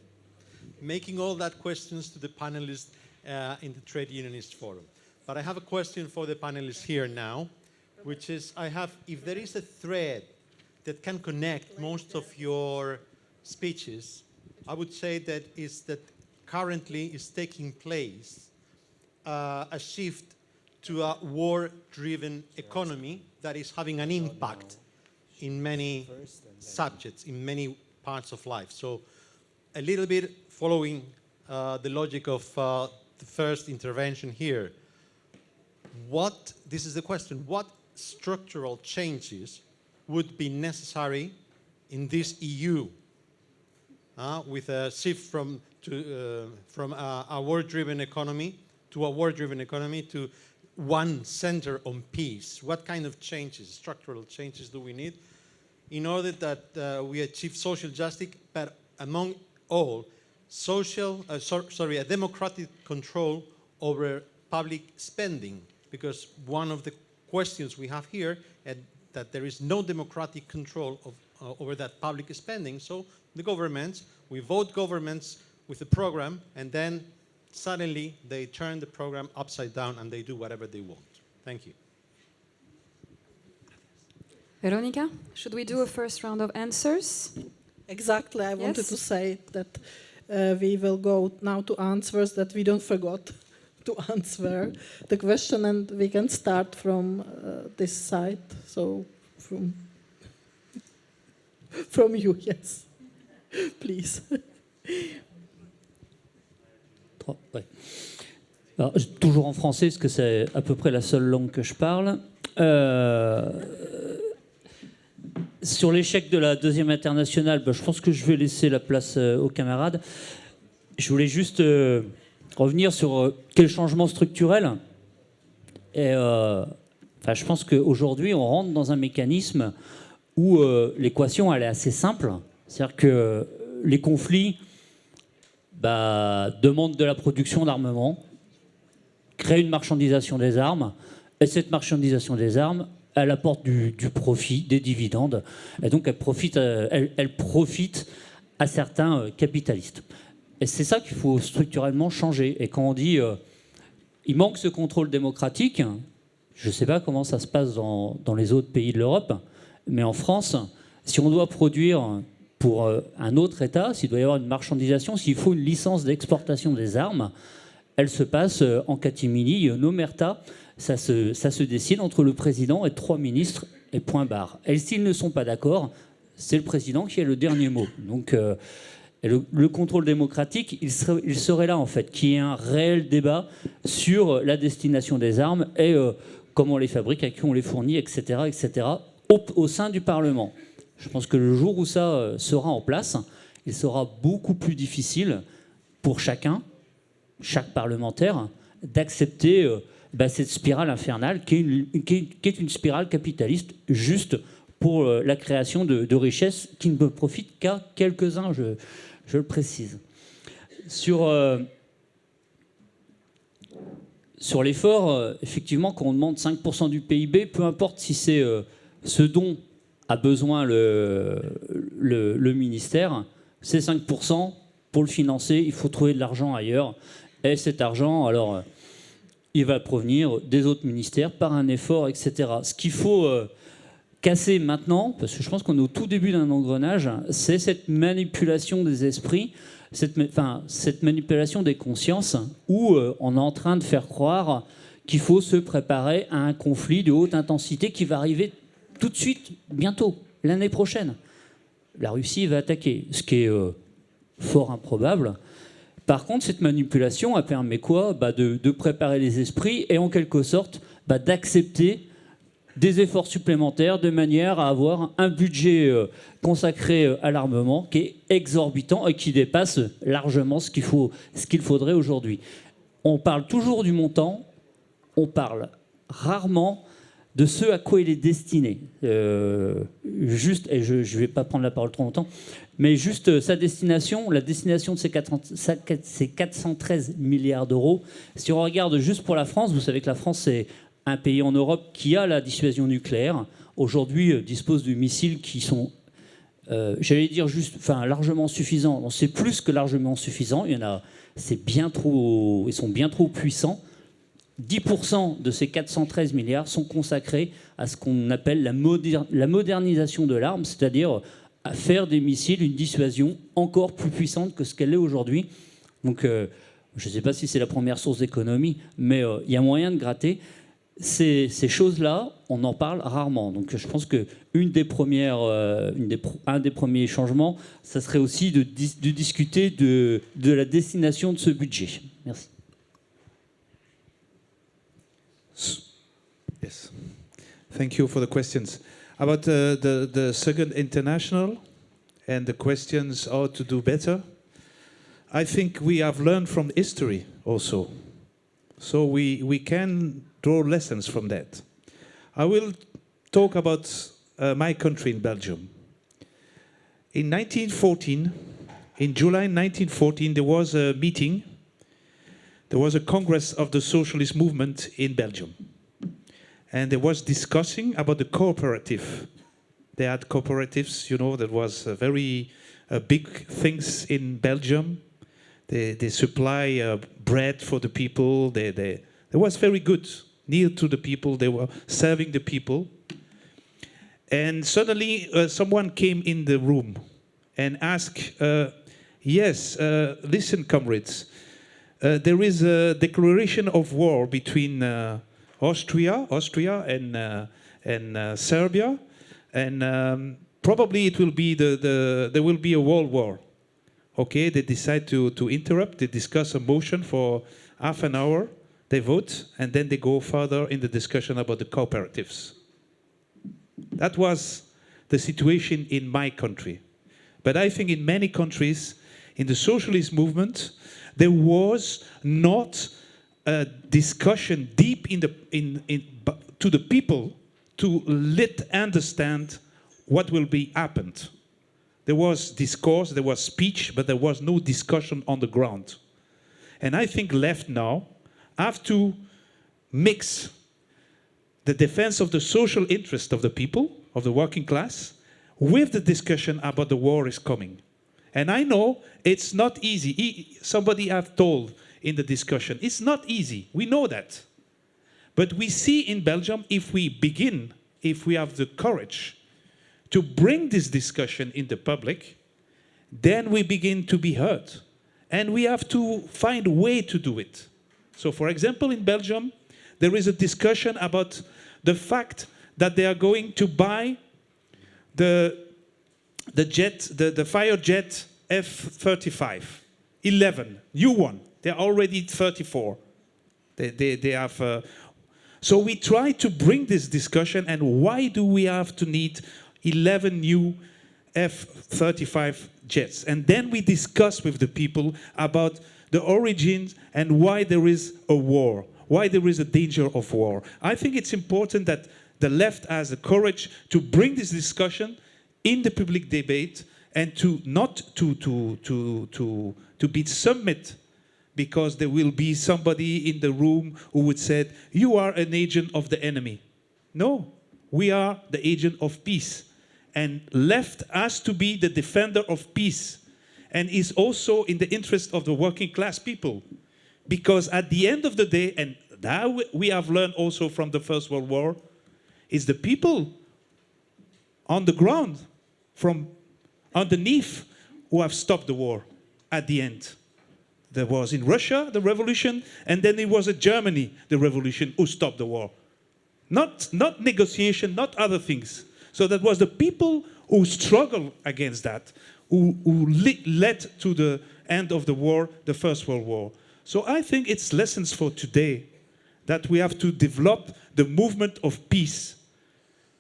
making all that questions to the panelists in the Trade Unionist Forum. But I have a question for the panelists here now, which is, if there is a thread that can connect most of your speeches, I would say that currently is taking place a shift to a war-driven economy that is having an impact in many subjects, in many parts of life. So a little bit following the logic of the first intervention here, this is the question, what structural changes would be necessary in this EU with a shift from a war-driven economy to one center on peace? What kind of changes, structural changes, do we need in order that we achieve social justice, but among all, a democratic control over public spending? Because one of the questions we have here is that there is no democratic control over that public spending. So the governments, we vote governments with a program, and then suddenly they turn the program upside down and they do whatever they want. Thank you. Veronica, should we do a first round of answers? Exactly, I wanted Yes. to say that we will go now to answers, that we don't forget to answer the question, and we can start from this side. So from you, yes, please. Ouais. Alors, toujours en français, parce que c'est à peu près la seule langue que je parle. Sur l'échec de la deuxième internationale, je pense que je vais laisser la place aux camarades. Je voulais juste revenir sur quel changement structurel. Et, je pense qu'aujourd'hui, on rentre dans un mécanisme où l'équation elle est assez simple. C'est-à-dire que les conflits demandent de la production d'armement, créent une marchandisation des armes, et cette marchandisation des armes, elle apporte du profit, des dividendes, et donc elle profite à certains capitalistes. Et c'est ça qu'il faut structurellement changer. Et quand on dit il manque ce contrôle démocratique, je ne sais pas comment ça se passe dans les autres pays de l'Europe, mais en France, si on doit produire pour un autre État, s'il doit y avoir une marchandisation, s'il faut une licence d'exportation des armes, elle se passe en catimini, en omerta. Ça se décide entre le président et 3 ministres, et point barre. Et s'ils ne sont pas d'accord, c'est le président qui a le dernier mot. Donc le contrôle démocratique, il serait là en fait, qu'il y ait un réel débat sur la destination des armes et comment on les fabrique, à qui on les fournit, etc., etc., au sein du Parlement. Je pense que le jour où ça sera en place, il sera beaucoup plus difficile pour chaque parlementaire, d'accepter cette spirale infernale qui est une spirale capitaliste juste pour la création de richesses qui ne profitent qu'à quelques-uns, je le précise. Sur l'effort, effectivement, quand on demande 5% du PIB, peu importe si c'est ce dont a besoin le ministère, c'est 5%. Pour le financer, il faut trouver de l'argent ailleurs. Et cet argent, alors, il va provenir des autres ministères par un effort, etc. Ce qu'il faut casser maintenant, parce que je pense qu'on est au tout début d'un engrenage, c'est cette manipulation des esprits, cette manipulation des consciences, où on est en train de faire croire qu'il faut se préparer à un conflit de haute intensité qui va arriver tout de suite, bientôt, l'année prochaine. La Russie va attaquer, ce qui est fort improbable. Par contre, cette manipulation a permis quoi ? De préparer les esprits et en quelque sorte d'accepter des efforts supplémentaires de manière à avoir un budget consacré à l'armement qui est exorbitant et qui dépasse largement ce qu'il faudrait aujourd'hui. On parle toujours du montant, on parle rarement de ce à quoi il est destiné. Juste, et je ne vais pas prendre la parole trop longtemps, mais juste sa destination, la destination de ces 413 milliards d'euros, si on regarde juste pour la France, vous savez que la France, c'est un pays en Europe qui a la dissuasion nucléaire, aujourd'hui dispose de missiles qui sont, j'allais dire largement suffisants. Bon, c'est plus que largement suffisant, ils sont bien trop puissants. 10% de ces 413 milliards sont consacrés à ce qu'on appelle la modernisation de l'arme, c'est-à-dire à faire des missiles une dissuasion encore plus puissante que ce qu'elle est aujourd'hui. Donc, je ne sais pas si c'est la première source d'économie, mais il y a moyen de gratter. Ces choses-là, on en parle rarement. Donc, je pense qu'un des premiers changements, ça serait aussi de discuter de la destination de ce budget. Merci. Yes. Thank you for the questions. About the second international and the questions how to do better, I think we have learned from history also. So we can draw lessons from that. I will talk about my country in Belgium. In 1914, in July 1914, there was a meeting. There was a Congress of the Socialist Movement in Belgium. And they was discussing about the cooperative. They had cooperatives, you know, that was very big things in Belgium. They supply bread for the people. They was very good, near to the people. They were serving the people. And suddenly someone came in the room and asked, yes, listen, comrades, there is a declaration of war between Austria and Serbia, and probably it will be there will be a world war. Okay, they decide to interrupt. They discuss a motion for half an hour. They vote, and then they go further in the discussion about the cooperatives. That was the situation in my country. But I think in many countries, in the socialist movement, there was not a discussion deep to the people to let understand what will be happened. There was discourse, there was speech, but there was no discussion on the ground. And I think left now have to mix the defense of the social interest of the people, of the working class, with the discussion about the war is coming. And I know it's not easy. Somebody have told in the discussion, it's not easy. We know that. But we see in Belgium, if we have the courage to bring this discussion in the public, then we begin to be heard. And we have to find a way to do it. So, for example, in Belgium, there is a discussion about the fact that they are going to buy the fire jet F-35, 11, new one. They're already 34. They have. So we try to bring this discussion, and why do we have to need 11 new F-35 jets? And then we discuss with the people about the origins and why there is a war, why there is a danger of war. I think it's important that the left has the courage to bring this discussion in the public debate and to not to be submit, because there will be somebody in the room who would say, you are an agent of the enemy. No, we are the agent of peace. And left has to be the defender of peace, and is also in the interest of the working class people. Because at the end of the day, and that we have learned also from the First World War, is the people on the ground, from underneath, who have stopped the war at the end. There was in Russia the revolution, and then it was in Germany the revolution who stopped the war. Not negotiation, not other things. So that was the people who struggled against that, who led to the end of the war, the First World War. So I think it's lessons for today that we have to develop the movement of peace.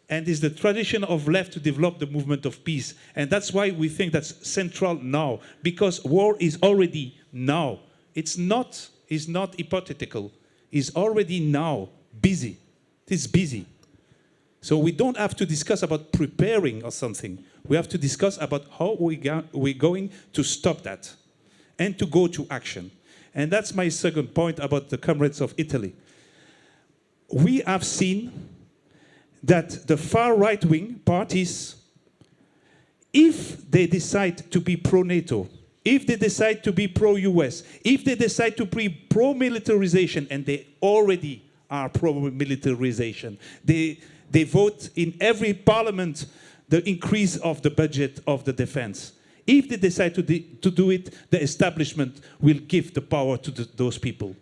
And it's the tradition of left to develop the movement of peace. And that's why we think that's central now, because war is already now. It's not hypothetical. It's already now busy. It's busy. So we don't have to discuss about preparing or something. We have to discuss about how we're going to stop that and to go to action. And that's my second point about the comrades of Italy. We have seen that the far right-wing parties, if they decide to be pro-NATO, if they decide to be pro-US, if they decide to be pro-militarization, and they already are pro-militarization, they vote in every parliament the increase of the budget of the defense. If they decide to do it, the establishment will give the power to those people.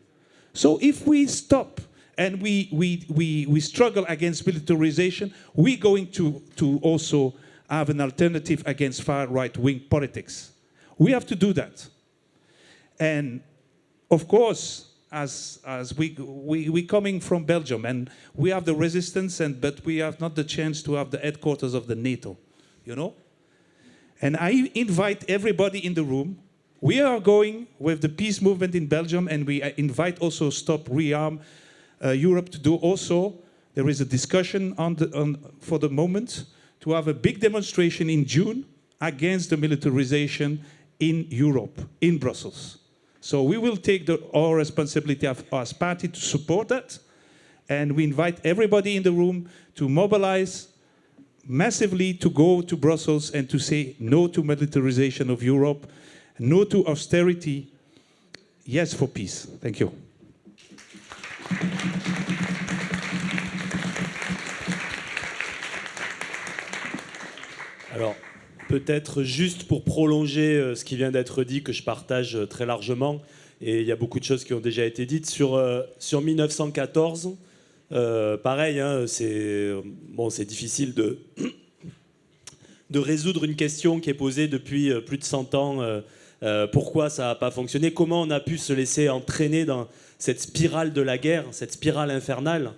So if we stop and we struggle against militarization, we're going to also have an alternative against far right-wing politics. We have to do that. And of course, as we coming from Belgium, and we have the resistance, but we have not the chance to have the headquarters of the NATO, you know? And I invite everybody in the room. We are going with the peace movement in Belgium, and we invite also Stop Rearm Europe to do also. There is a discussion for the moment to have a big demonstration in June against the militarization in Europe, in Brussels. So we will take our responsibility as party to support that, and we invite everybody in the room to mobilize massively to go to Brussels and to say no to militarization of Europe, no to austerity, yes for peace. Thank you. Alors, peut-être juste pour prolonger ce qui vient d'être dit, que je partage très largement, et il y a beaucoup de choses qui ont déjà été dites, sur 1914, pareil, hein, c'est difficile de résoudre une question qui est posée depuis plus de 100 ans, pourquoi ça n'a pas fonctionné, comment on a pu se laisser entraîner dans cette spirale de la guerre, cette spirale infernale,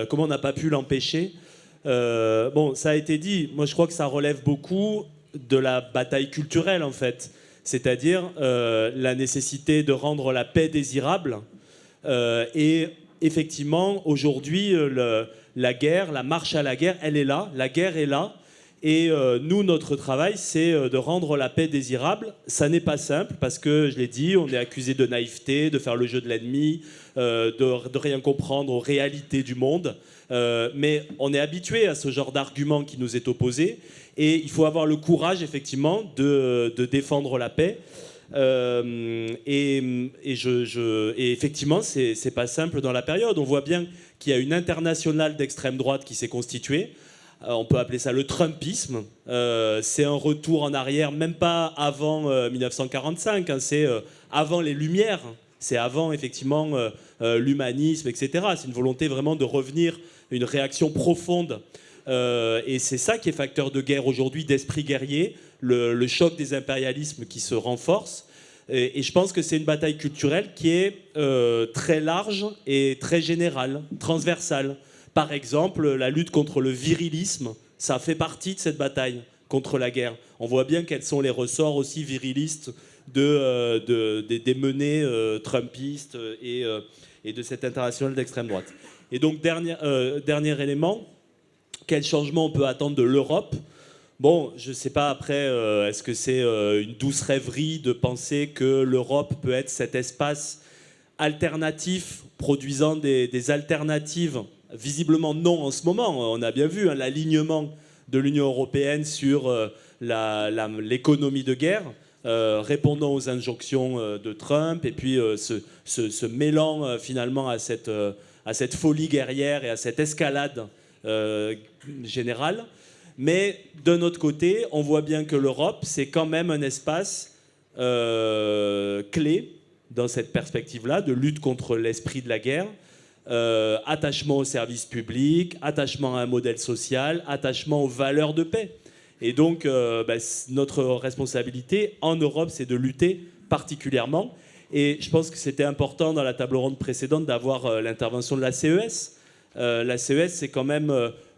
comment on n'a pas pu l'empêcher. Ça a été dit, moi je crois que ça relève beaucoup de la bataille culturelle en fait, c'est-à-dire la nécessité de rendre la paix désirable, et effectivement aujourd'hui la guerre, la marche à la guerre, elle est là, la guerre est là, et nous notre travail c'est de rendre la paix désirable. Ça n'est pas simple parce que je l'ai dit, on est accusé de naïveté, de faire le jeu de l'ennemi, de rien comprendre aux réalités du monde, mais on est habitué à ce genre d'argument qui nous est opposé. Et il faut avoir le courage, effectivement, de défendre la paix. Et effectivement, c'est pas simple dans la période. On voit bien qu'il y a une internationale d'extrême droite qui s'est constituée. On peut appeler ça le Trumpisme. C'est un retour en arrière, même pas avant 1945, hein, c'est avant les Lumières. C'est avant, effectivement, l'humanisme, etc. C'est une volonté vraiment de revenir, une réaction profonde. Et c'est ça qui est facteur de guerre aujourd'hui, d'esprit guerrier, le choc des impérialismes qui se renforce. Et je pense que c'est une bataille culturelle qui est très large et très générale, transversale. Par exemple, la lutte contre le virilisme, ça fait partie de cette bataille contre la guerre. On voit bien quels sont les ressorts aussi virilistes des menées trumpistes et de cette internationale d'extrême droite. Et donc, dernier élément, quel changement on peut attendre de l'Europe? Bon, je ne sais pas après, est-ce que c'est une douce rêverie de penser que l'Europe peut être cet espace alternatif, produisant des alternatives? Visiblement non en ce moment. On a bien vu, hein, l'alignement de l'Union européenne sur l'économie de guerre, répondant aux injonctions de Trump, et puis se mêlant finalement à cette folie guerrière et à cette escalade générale. Mais d'un autre côté, on voit bien que l'Europe, c'est quand même un espace clé dans cette perspective-là de lutte contre l'esprit de la guerre, attachement au service public, attachement à un modèle social, attachement aux valeurs de paix. Et donc, notre responsabilité en Europe, c'est de lutter particulièrement. Et je pense que c'était important dans la table ronde précédente d'avoir l'intervention de la CES. La CES, c'est quand même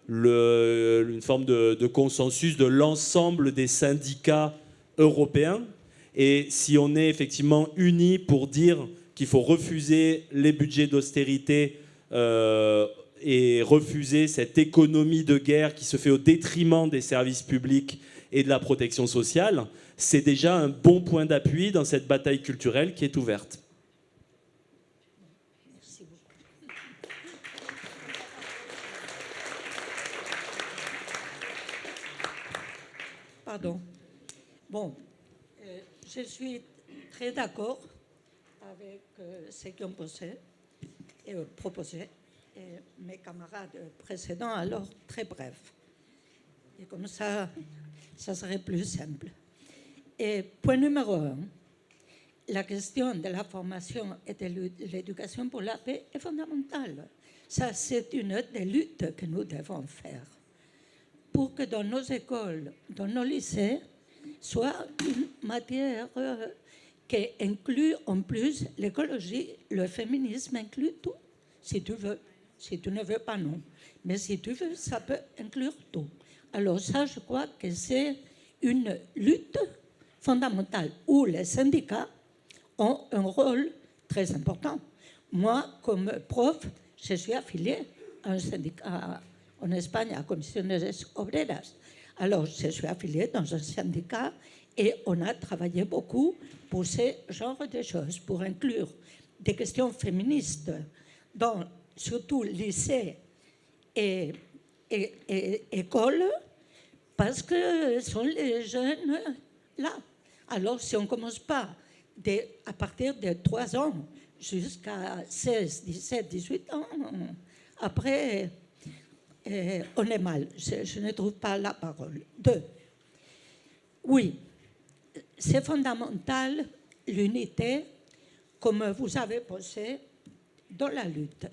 une forme de consensus de l'ensemble des syndicats européens. Et si on est effectivement unis pour dire qu'il faut refuser les budgets d'austérité et refuser cette économie de guerre qui se fait au détriment des services publics et de la protection sociale, c'est déjà un bon point d'appui dans cette bataille culturelle qui est ouverte. Merci beaucoup. Pardon. Bon, je suis très d'accord avec ce qu'ils ont proposé, et mes camarades précédents, alors très bref. Et comme ça serait plus simple. Et point numéro 1, la question de la formation et de l'éducation pour la paix est fondamentale. Ça, c'est une des luttes que nous devons faire pour que dans nos écoles, dans nos lycées, soit une matière qui inclut en plus l'écologie, le féminisme inclut tout, si tu veux. Si tu ne veux pas, non. Mais si tu veux, ça peut inclure tout. Alors ça, je crois que c'est une lutte fondamentale où les syndicats ont un rôle très important. Moi, comme prof, je suis affiliée à un syndicat en Espagne, à Comisiones Obreras. Alors, je suis affiliée dans un syndicat et on a travaillé beaucoup pour ce genre de choses, pour inclure des questions féministes dans surtout lycée et école, parce que sont les jeunes là. Alors, si on ne commence pas à partir de 3 ans jusqu'à 16, 17, 18 ans, après, on est mal. Je ne trouve pas la parole. 2. Oui, c'est fondamental l'unité, comme vous avez posé, dans la lutte.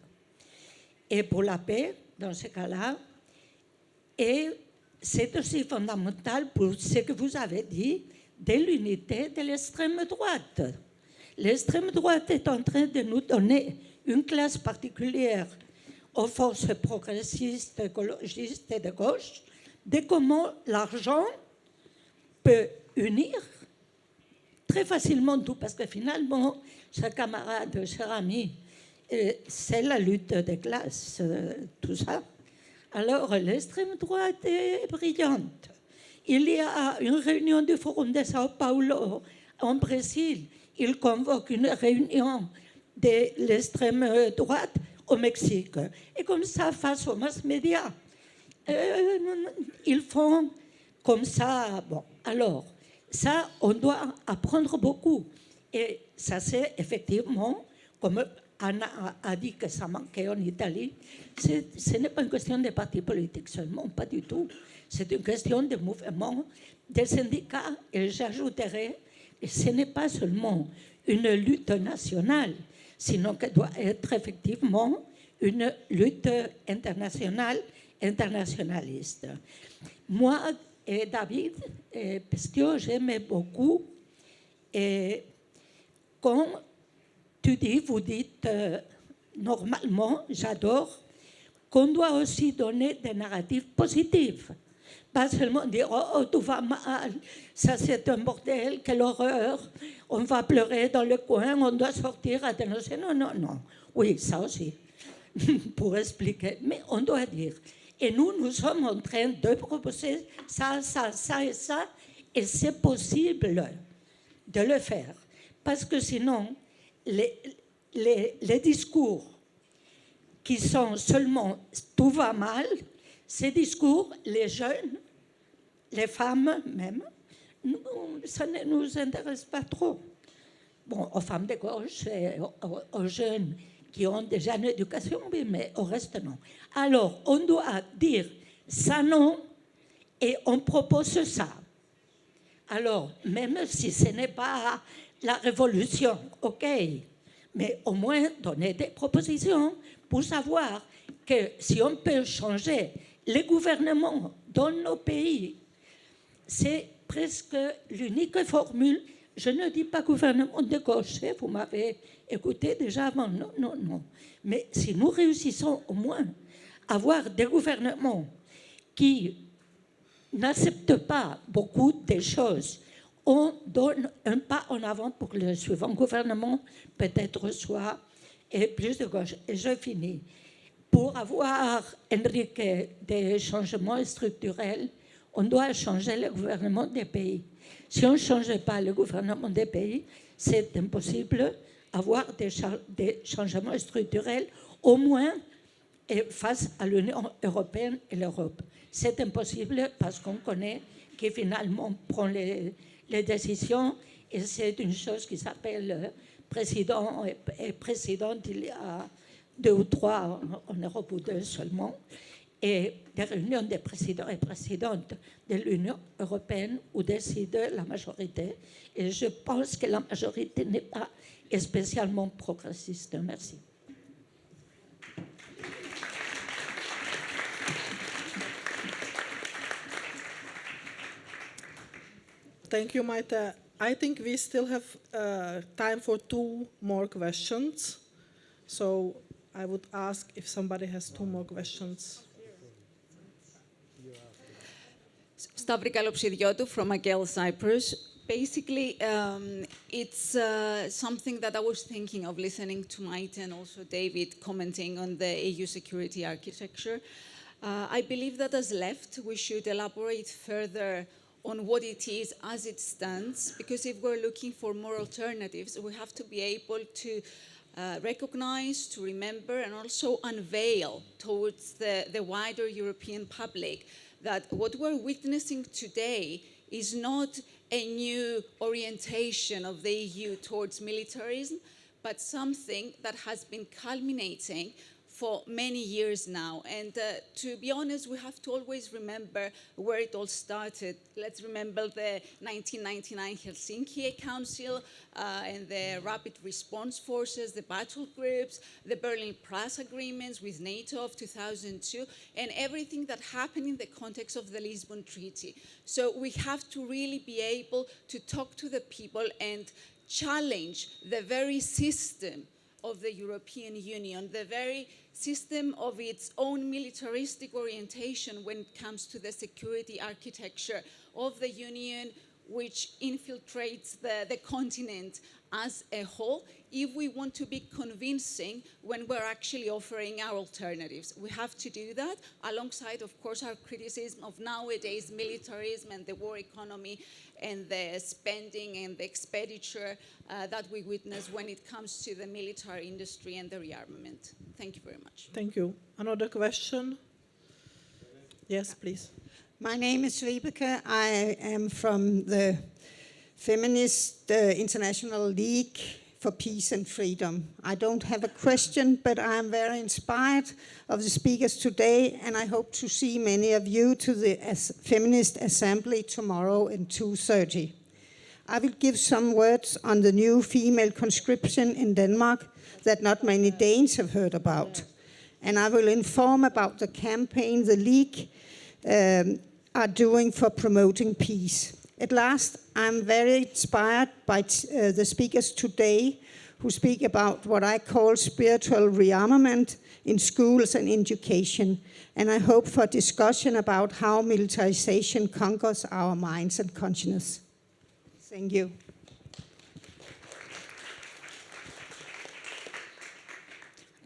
Et pour la paix, dans ce cas-là, et c'est aussi fondamental pour ce que vous avez dit de l'unité de l'extrême droite. L'extrême droite est en train de nous donner une classe particulière aux forces progressistes, écologistes et de gauche, de comment l'argent peut unir très facilement tout, parce que finalement, cher camarade, cher ami, c'est la lutte des classes, tout ça. Alors, l'extrême droite est brillante. Il y a une réunion du Forum de Sao Paulo en Brésil. Il convoque une réunion de l'extrême droite au Mexique. Et comme ça, face aux mass médias, ils font comme ça. Bon, alors, ça, on doit apprendre beaucoup. Et ça, c'est effectivement, comme Anna a dit que ça manquait en Italie, ce n'est pas une question de partis politiques seulement, pas du tout. C'est une question de mouvement, des syndicats, et j'ajouterais, ce n'est pas seulement une lutte nationale, sinon qu'elle doit être effectivement une lutte internationale, internationaliste. Moi et David et Pestio, j'aimais beaucoup, et quand vous dites normalement, j'adore, qu'on doit aussi donner des narratifs positifs. Pas seulement dire « Oh, tout va mal, ça c'est un bordel, quelle horreur, on va pleurer dans le coin, on doit sortir à dénoncer. » Non, non, non. Oui, ça aussi, pour expliquer. Mais on doit dire. Et nous sommes en train de proposer ça, ça, ça et ça, et c'est possible de le faire. Parce que sinon, les discours qui sont seulement « tout va mal », ces discours, les jeunes, les femmes même, ça ne nous intéresse pas trop. Bon, aux femmes de gauche et aux jeunes qui ont déjà une éducation, oui, mais au reste, non. Alors, on doit dire ça non, et on propose ça. Alors, même si ce n'est pas la révolution, ok, mais au moins donner des propositions pour savoir que si on peut changer les gouvernements dans nos pays, c'est presque l'unique formule. Je ne dis pas gouvernement de gauche, vous m'avez écouté déjà avant, non, non, non. Mais si nous réussissons au moins à avoir des gouvernements qui n'acceptent pas beaucoup de choses, on donne un pas en avant pour que le suivant gouvernement peut-être soit plus de gauche. Et je finis. pour avoir, Enrique, des changements structurels, on doit changer le gouvernement des pays. Si on ne change pas le gouvernement des pays, c'est impossible d'avoir des changements structurels, au moins face à l'Union européenne et l'Europe. C'est impossible parce qu'on connaît qui finalement prend les décisions, et c'est une chose qui s'appelle président et présidente. Il y a 2 ou 3 en Europe, ou 2 seulement, et des réunions des présidents et présidentes de l'Union européenne où décide la majorité. Et je pense que la majorité n'est pas spécialement progressiste. Merci. Thank you, Maite. I think we still have time for 2 more questions. So I would ask if somebody has 2 more questions. Stavri Kalopsidiotou from Agel Cyprus. Basically, it's something that I was thinking of listening to Maite and also David commenting on the EU security architecture. I believe that as left, we should elaborate further on what it is as it stands, because if we're looking for more alternatives, we have to be able to recognize, to remember, and also unveil towards the wider European public that what we're witnessing today is not a new orientation of the EU towards militarism, but something that has been culminating for many years now. And to be honest, we have to always remember where it all started. Let's remember the 1999 Helsinki Council and the Rapid Response Forces, the battle groups, the Berlin Plus agreements with NATO of 2002, and everything that happened in the context of the Lisbon Treaty. So we have to really be able to talk to the people and challenge the very system of the European Union, the very system of its own militaristic orientation when it comes to the security architecture of the Union, which infiltrates the continent as a whole, if we want to be convincing when we're actually offering our alternatives. We have to do that alongside, of course, our criticism of nowadays militarism and the war economy and the spending and the expenditure that we witness when it comes to the military industry and the rearmament. Thank you very much. Thank you. Another question? Yes, please. My name is Vibeke. I am from the Feminist International League for Peace and Freedom. I don't have a question, but I'm very inspired of the speakers today, and I hope to see many of you to the Feminist Assembly tomorrow at 2:30. I will give some words on the new female conscription in Denmark that not many Danes have heard about. And I will inform about the campaign the League are doing for promoting peace. At last, I'm very inspired by the speakers today who speak about what I call spiritual rearmament in schools and education. And I hope for discussion about how militarization conquers our minds and consciousness. Thank you.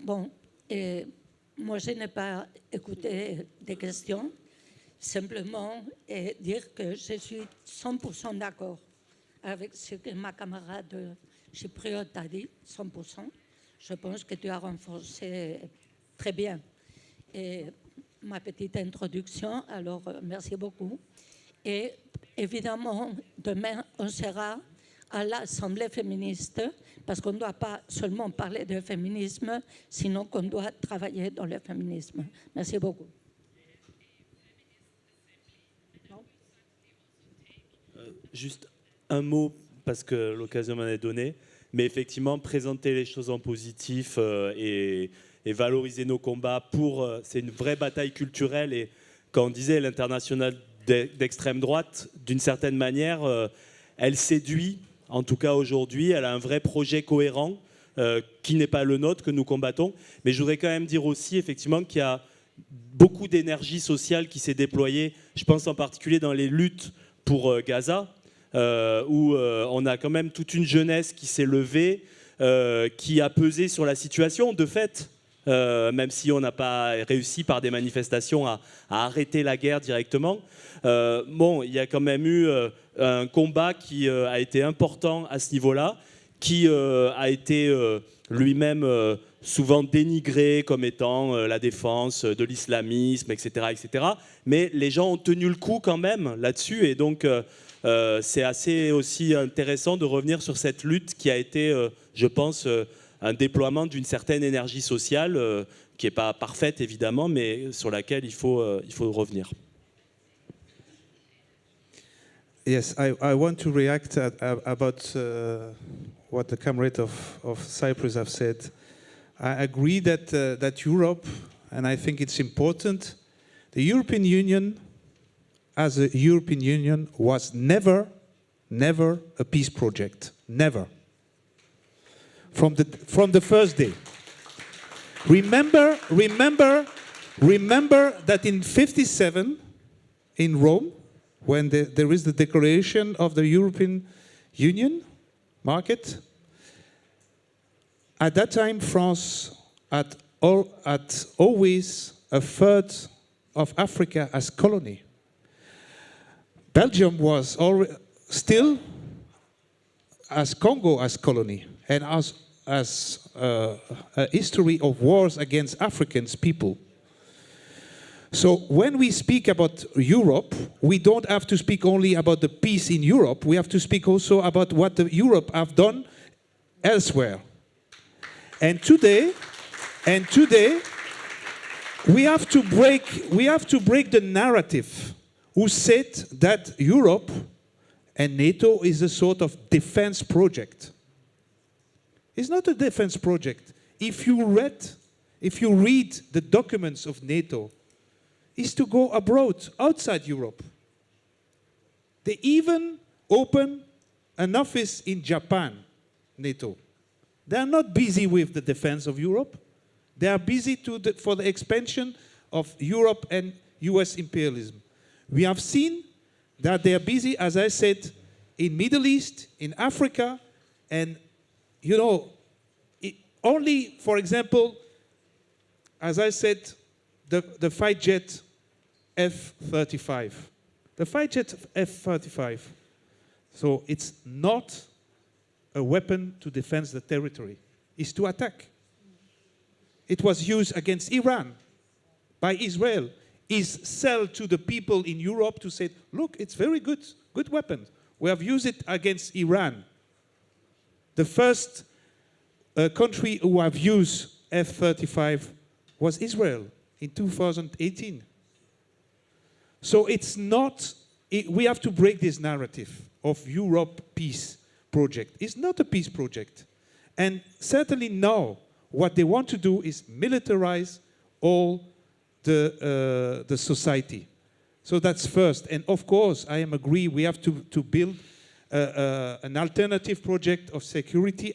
Bon, moi je n'ai pas écouté des questions, simplement dire que je suis 100% d'accord avec ce que ma camarade chypriote a dit, 100%. Je pense que tu as renforcé très bien ma petite introduction, alors merci beaucoup. Et évidemment, demain, on sera à l'Assemblée féministe, parce qu'on ne doit pas seulement parler de féminisme, sinon qu'on doit travailler dans le féminisme. Merci beaucoup. Juste un mot, parce que l'occasion m'en est donnée, mais effectivement, présenter les choses en positif et valoriser nos combats, c'est une vraie bataille culturelle. Et quand on disait l'international d'extrême droite, d'une certaine manière, elle séduit, en tout cas aujourd'hui, elle a un vrai projet cohérent qui n'est pas le nôtre, que nous combattons. Mais je voudrais quand même dire aussi, effectivement, qu'il y a beaucoup d'énergie sociale qui s'est déployée. Je pense en particulier dans les luttes pour Gaza, où on a quand même toute une jeunesse qui s'est levée, qui a pesé sur la situation. De fait, même si on n'a pas réussi par des manifestations à arrêter la guerre directement. Bon, il y a quand même eu un combat qui a été important à ce niveau-là, qui a été lui-même souvent dénigré comme étant la défense de l'islamisme, etc., etc. Mais les gens ont tenu le coup quand même là-dessus, et donc c'est assez aussi intéressant de revenir sur cette lutte qui a été, je pense, un déploiement d'une certaine énergie sociale qui n'est pas parfaite évidemment, mais sur laquelle il faut revenir. Yes, I want to react about what the comrade of Cyprus have said. I agree that Europe, and I think it's important, the European Union, as a European Union, was never a peace project. Never. From the first day. Remember that in '57, in Rome, when there is the declaration of the European Union market, at that time France had always a third of Africa as colony. Belgium was still as Congo as colony, and as a history of wars against Africans people. So when we speak about Europe, we don't have to speak only about the peace in Europe, we have to speak also about what Europe have done elsewhere. And today we have to break the narrative who said that Europe and NATO is a sort of defense project. It's not a defense project. If you read the documents of NATO, it's to go abroad, outside Europe. They even open an office in Japan, NATO. They are not busy with the defense of Europe. They are busy for the expansion of Europe and US imperialism. We have seen that they are busy, as I said, in Middle East, in Africa, and only, for example, as I said, the fighter jet F-35. The fighter jet F-35. So it's not a weapon to defend the territory. It's to attack. It was used against Iran by Israel. Is sell to the people in Europe to say, look, it's very good weapon. We have used it against Iran. The first country who have used F-35 was Israel in 2018. So it's not, we have to break this narrative of Europe peace project. It's not a peace project. And certainly now, what they want to do is militarize all the society. So that's first. And of course, I agree, we have to build an alternative project of security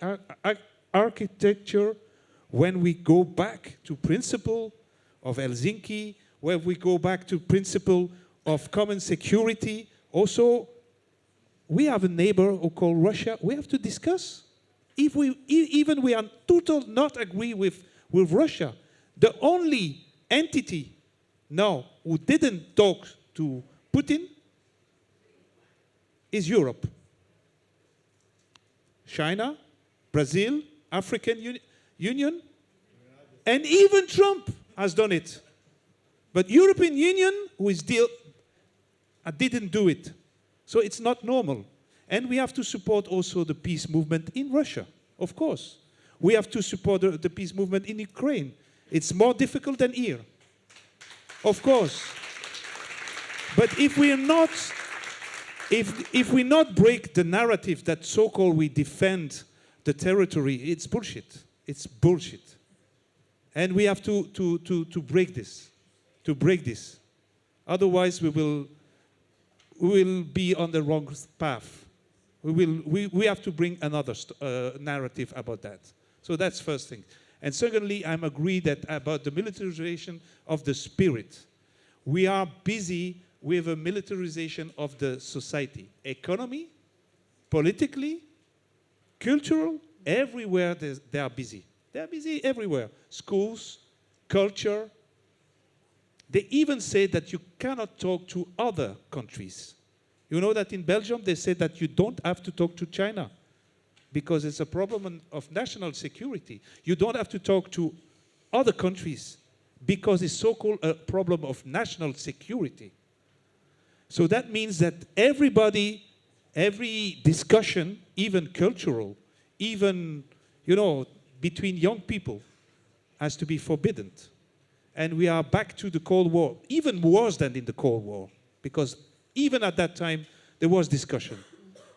architecture when we go back to principle of Helsinki, where we go back to principle of common security. Also, we have a neighbor who called Russia. We have to discuss. If even we are total not agree with Russia, the only entity now who didn't talk to Putin is Europe. China, Brazil, African Union, and even Trump has done it. But European Union, who is didn't do it. So it's not normal. And we have to support also the peace movement in Russia, of course. We have to support the peace movement in Ukraine. It's more difficult than here, of course. But if we not break the narrative that so-called we defend the territory, it's bullshit. It's bullshit. And we have to break this. To break this. Otherwise, we will be on the wrong path. We have to bring another narrative about that. So that's first thing. And secondly, I agree that about the militarization of the spirit. We are busy with a militarization of the society. Economy, politically, cultural, everywhere they are busy. They are busy everywhere. Schools, culture. They even say that you cannot talk to other countries. You know that in Belgium they say that you don't have to talk to China because it's a problem of national security. You don't have to talk to other countries because it's so-called a problem of national security. So that means that everybody, every discussion, even cultural, even, you know, between young people, has to be forbidden. And we are back to the Cold War, even worse than in the Cold War, because even at that time, there was discussion.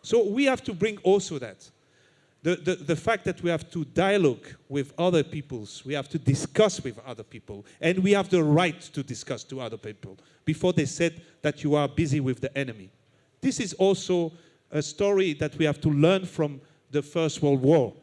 So we have to bring also that. The fact that we have to dialogue with other peoples, we have to discuss with other people, and we have the right to discuss to other people before they said that you are busy with the enemy. This is also a story that we have to learn from the First World War,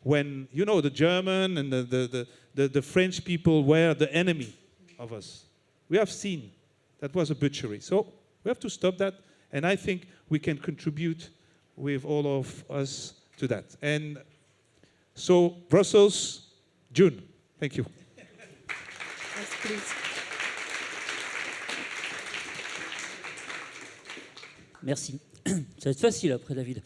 when, you know, the German and the French people were the enemy of us. We have seen that was a butchery. So we have to stop that, and I think we can contribute with all of us to that. And so Brussels, June. Thank you. Yes, please. Merci. Ça va être facile après, David.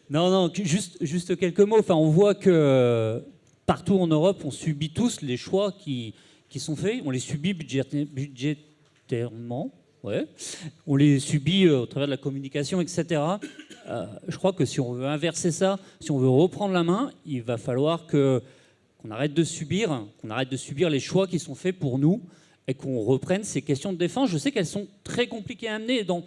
Non, juste quelques mots. Enfin, on voit que partout en Europe, on subit tous les choix qui sont faits. On les subit budgétairement. Ouais. On les subit au travers de la communication, etc. Je crois que si on veut inverser ça, si on veut reprendre la main, il va falloir qu'on arrête de subir les choix qui sont faits pour nous et qu'on reprenne ces questions de défense. Je sais qu'elles sont très compliquées à amener. Donc,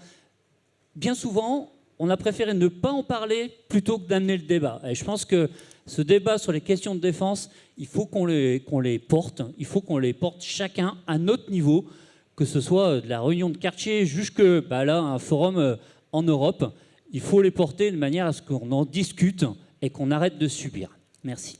bien souvent, on a préféré ne pas en parler plutôt que d'amener le débat. Et je pense que ce débat sur les questions de défense, il faut qu'on les porte. Il faut qu'on les porte chacun à notre niveau, que ce soit de la réunion de quartier jusque là, un forum en Europe. Il faut les porter de manière à ce qu'on en discute et qu'on arrête de subir. Merci.